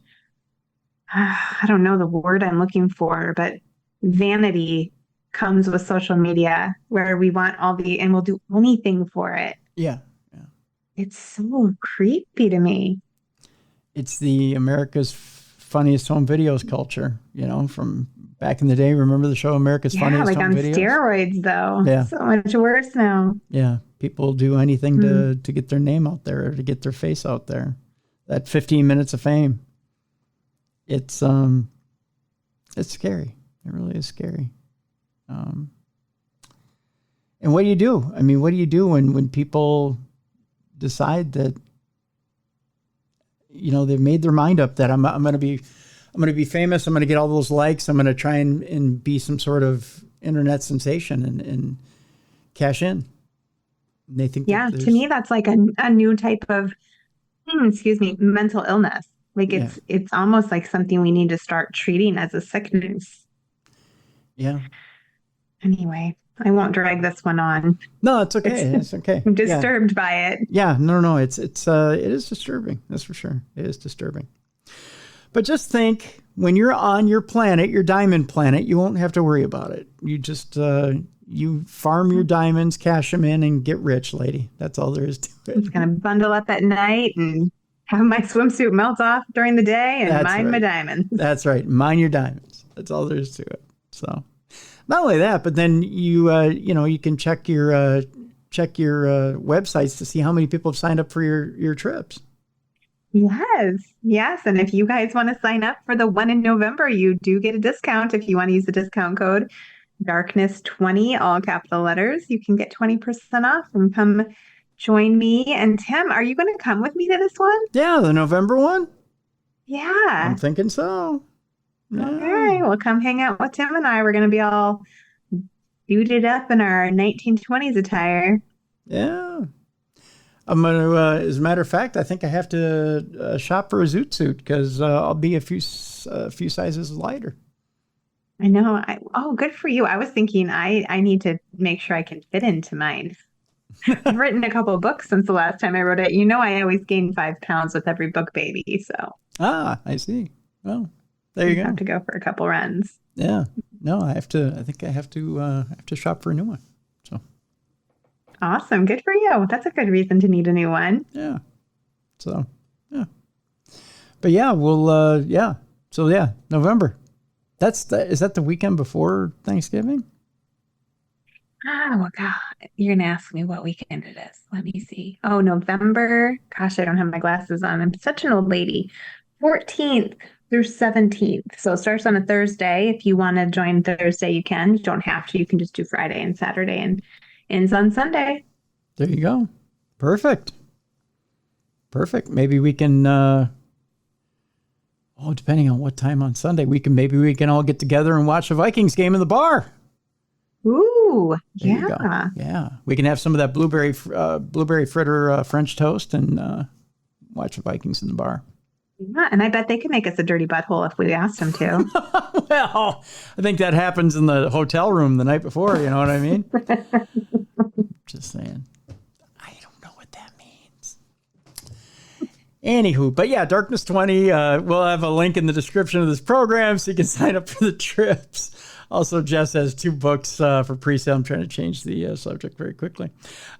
I don't know the word I'm looking for, but vanity comes with social media where we want and we'll do anything for it. Yeah. It's so creepy to me. It's the America's Funniest Home Videos culture, from back in the day. Remember the show America's Funniest Home Videos? Yeah, like on steroids, though. Yeah. So much worse now. Yeah. People do anything to get their name out there, or to get their face out there. That 15 minutes of fame. It's scary. It really is scary. And what do you do? I mean, what do you do when people decide that, they've made their mind up that I'm going to be famous. I'm going to get all those likes. I'm going to try and be some sort of internet sensation and cash in. And they think, to me, that's like a new type of, mental illness. Like it's almost like something we need to start treating as a sickness. Yeah. Anyway, I won't drag this one on. No, it's okay. It's okay. I'm disturbed by it. Yeah, no. It is disturbing. That's for sure. It is disturbing. But just think, when you're on your planet, your diamond planet, you won't have to worry about it. You just you farm your diamonds, cash them in, and get rich, lady. That's all there is to it. I'm just gonna bundle up at night and have my swimsuit melt off during the day and my diamonds. That's right. Mine your diamonds. That's all there is to it. So, not only that, but then you can check your websites to see how many people have signed up for your trips. Yes. And if you guys want to sign up for the one in November, you do get a discount. If you want to use the discount code Darkness20, all capital letters, you can get 20% off and come join me. And Tim, are you going to come with me to this one? Yeah, the November one? Yeah. I'm thinking so. Yeah. Okay, well, come hang out with Tim and I. We're going to be all suited up in our 1920s attire. Yeah. I'm going to, as a matter of fact, I think I have to shop for a zoot suit because I'll be a few sizes lighter. I know. Good for you. I was thinking I need to make sure I can fit into mine. I've written a couple of books since the last time I wrote it. I always gain 5 pounds with every book, baby. So. I see. Well, there you go. Have to go for a couple runs. Yeah. No, I think I have to shop for a new one. So. Awesome. Good for you. That's a good reason to need a new one. Yeah. So, yeah. But yeah, we'll, yeah. So yeah, November. Is that the weekend before Thanksgiving? Oh, God. You're going to ask me what weekend it is. Let me see. Oh, November. Gosh, I don't have my glasses on. I'm such an old lady. 14th through 17th. So it starts on a Thursday. If you want to join Thursday, you can. You don't have to. You can just do Friday and Saturday and ends on Sunday. There you go. Perfect. Maybe we can... depending on what time on Sunday, we can all get together and watch a Vikings game in the bar. Ooh, there yeah. Yeah. We can have some of that blueberry fritter French toast and watch the Vikings in the bar. Yeah, and I bet they could make us a dirty butthole if we asked them to. Well, I think that happens in the hotel room the night before, you know what I mean? Just saying. I don't know what that means. Anywho, but yeah, Darkness 20, we'll have a link in the description of this program so you can sign up for the trips. Also, Jess has 2 books for pre-sale. I'm trying to change the subject very quickly.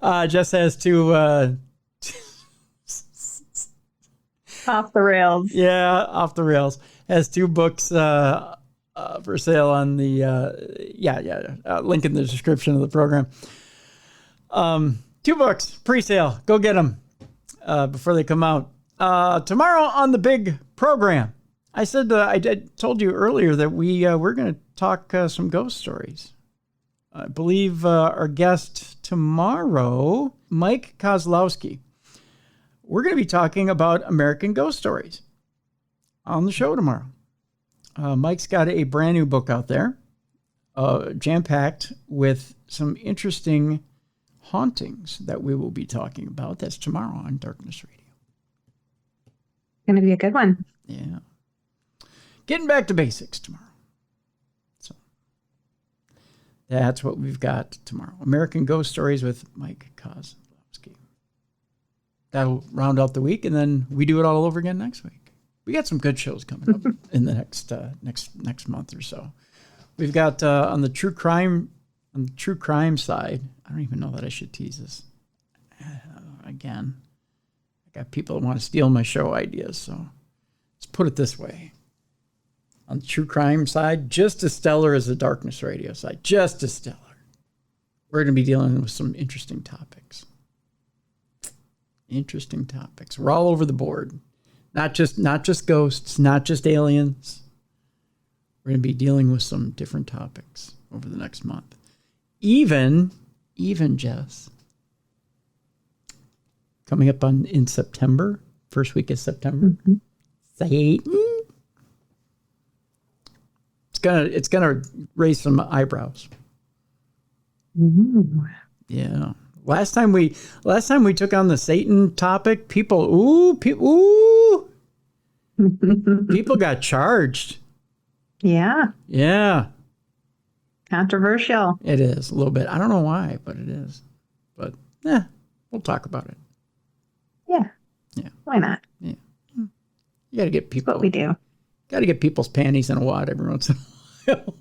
Jess has 2... off the rails. Yeah, off the rails. Has 2 books for sale on the... link in the description of the program. 2 books, pre-sale. Go get them before they come out. Tomorrow on the big program, I said I told you earlier that we're going to talk some ghost stories. I believe our guest tomorrow, Mike Kozlowski, we're going to be talking about American ghost stories on the show tomorrow. Mike's got a brand new book out there, jam-packed with some interesting hauntings that we will be talking about. That's tomorrow on Darkness Radio. Going to be a good one. Yeah. Getting back to basics tomorrow. So that's what we've got tomorrow. American Ghost Stories with Mike Kozlowski. That'll round out the week, and then we do it all over again next week. We got some good shows coming up in the next month or so. We've got on the true crime side. I don't even know that I should tease this again. I got people that want to steal my show ideas, so let's put it this way. On the true crime side, just as stellar as the Darkness Radio side, just as stellar. We're going to be dealing with some interesting topics. We're all over the board. Not just ghosts, not just aliens. We're going to be dealing with some different topics over the next month. Even Jess. Coming up in September, first week of September. Mm-hmm. Satan. It's gonna raise some eyebrows. Mm-hmm. Yeah. Last time we took on the Satan topic, people got charged. Yeah. Yeah. Controversial. It is a little bit. I don't know why, but it is. But we'll talk about it. Yeah. Yeah. Why not? Yeah. You got to get people. That's what we do. Got to get people's panties in a wad every once in a while.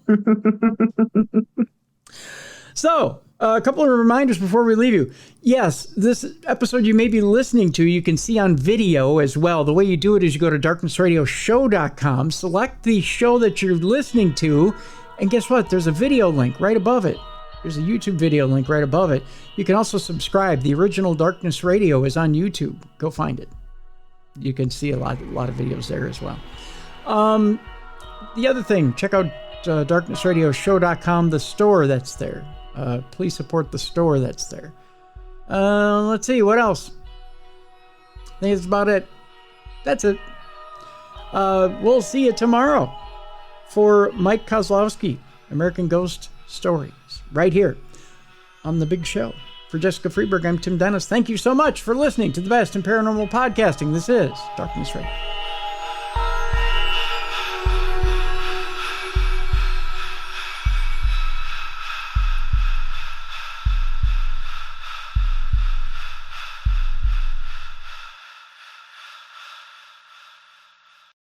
So, a couple of reminders before we leave you. Yes, this episode you may be listening to, you can see on video as well. The way you do it is you go to darknessradioshow.com, select the show that you're listening to, and guess what? There's a video link right above it. There's a YouTube video link right above it. You can also subscribe. The original Darkness Radio is on YouTube. Go find it. You can see a lot of videos there as well. The other thing, check out darknessradioshow.com, the store that's there. Please support the store that's there. Let's see, what else? I think that's about it. That's it. We'll see you tomorrow for Mike Kozlowski, American Ghost Stories, right here on The Big Show. For Jessica Freeburg, I'm Tim Dennis. Thank you so much for listening to the best in paranormal podcasting. This is Darkness Radio.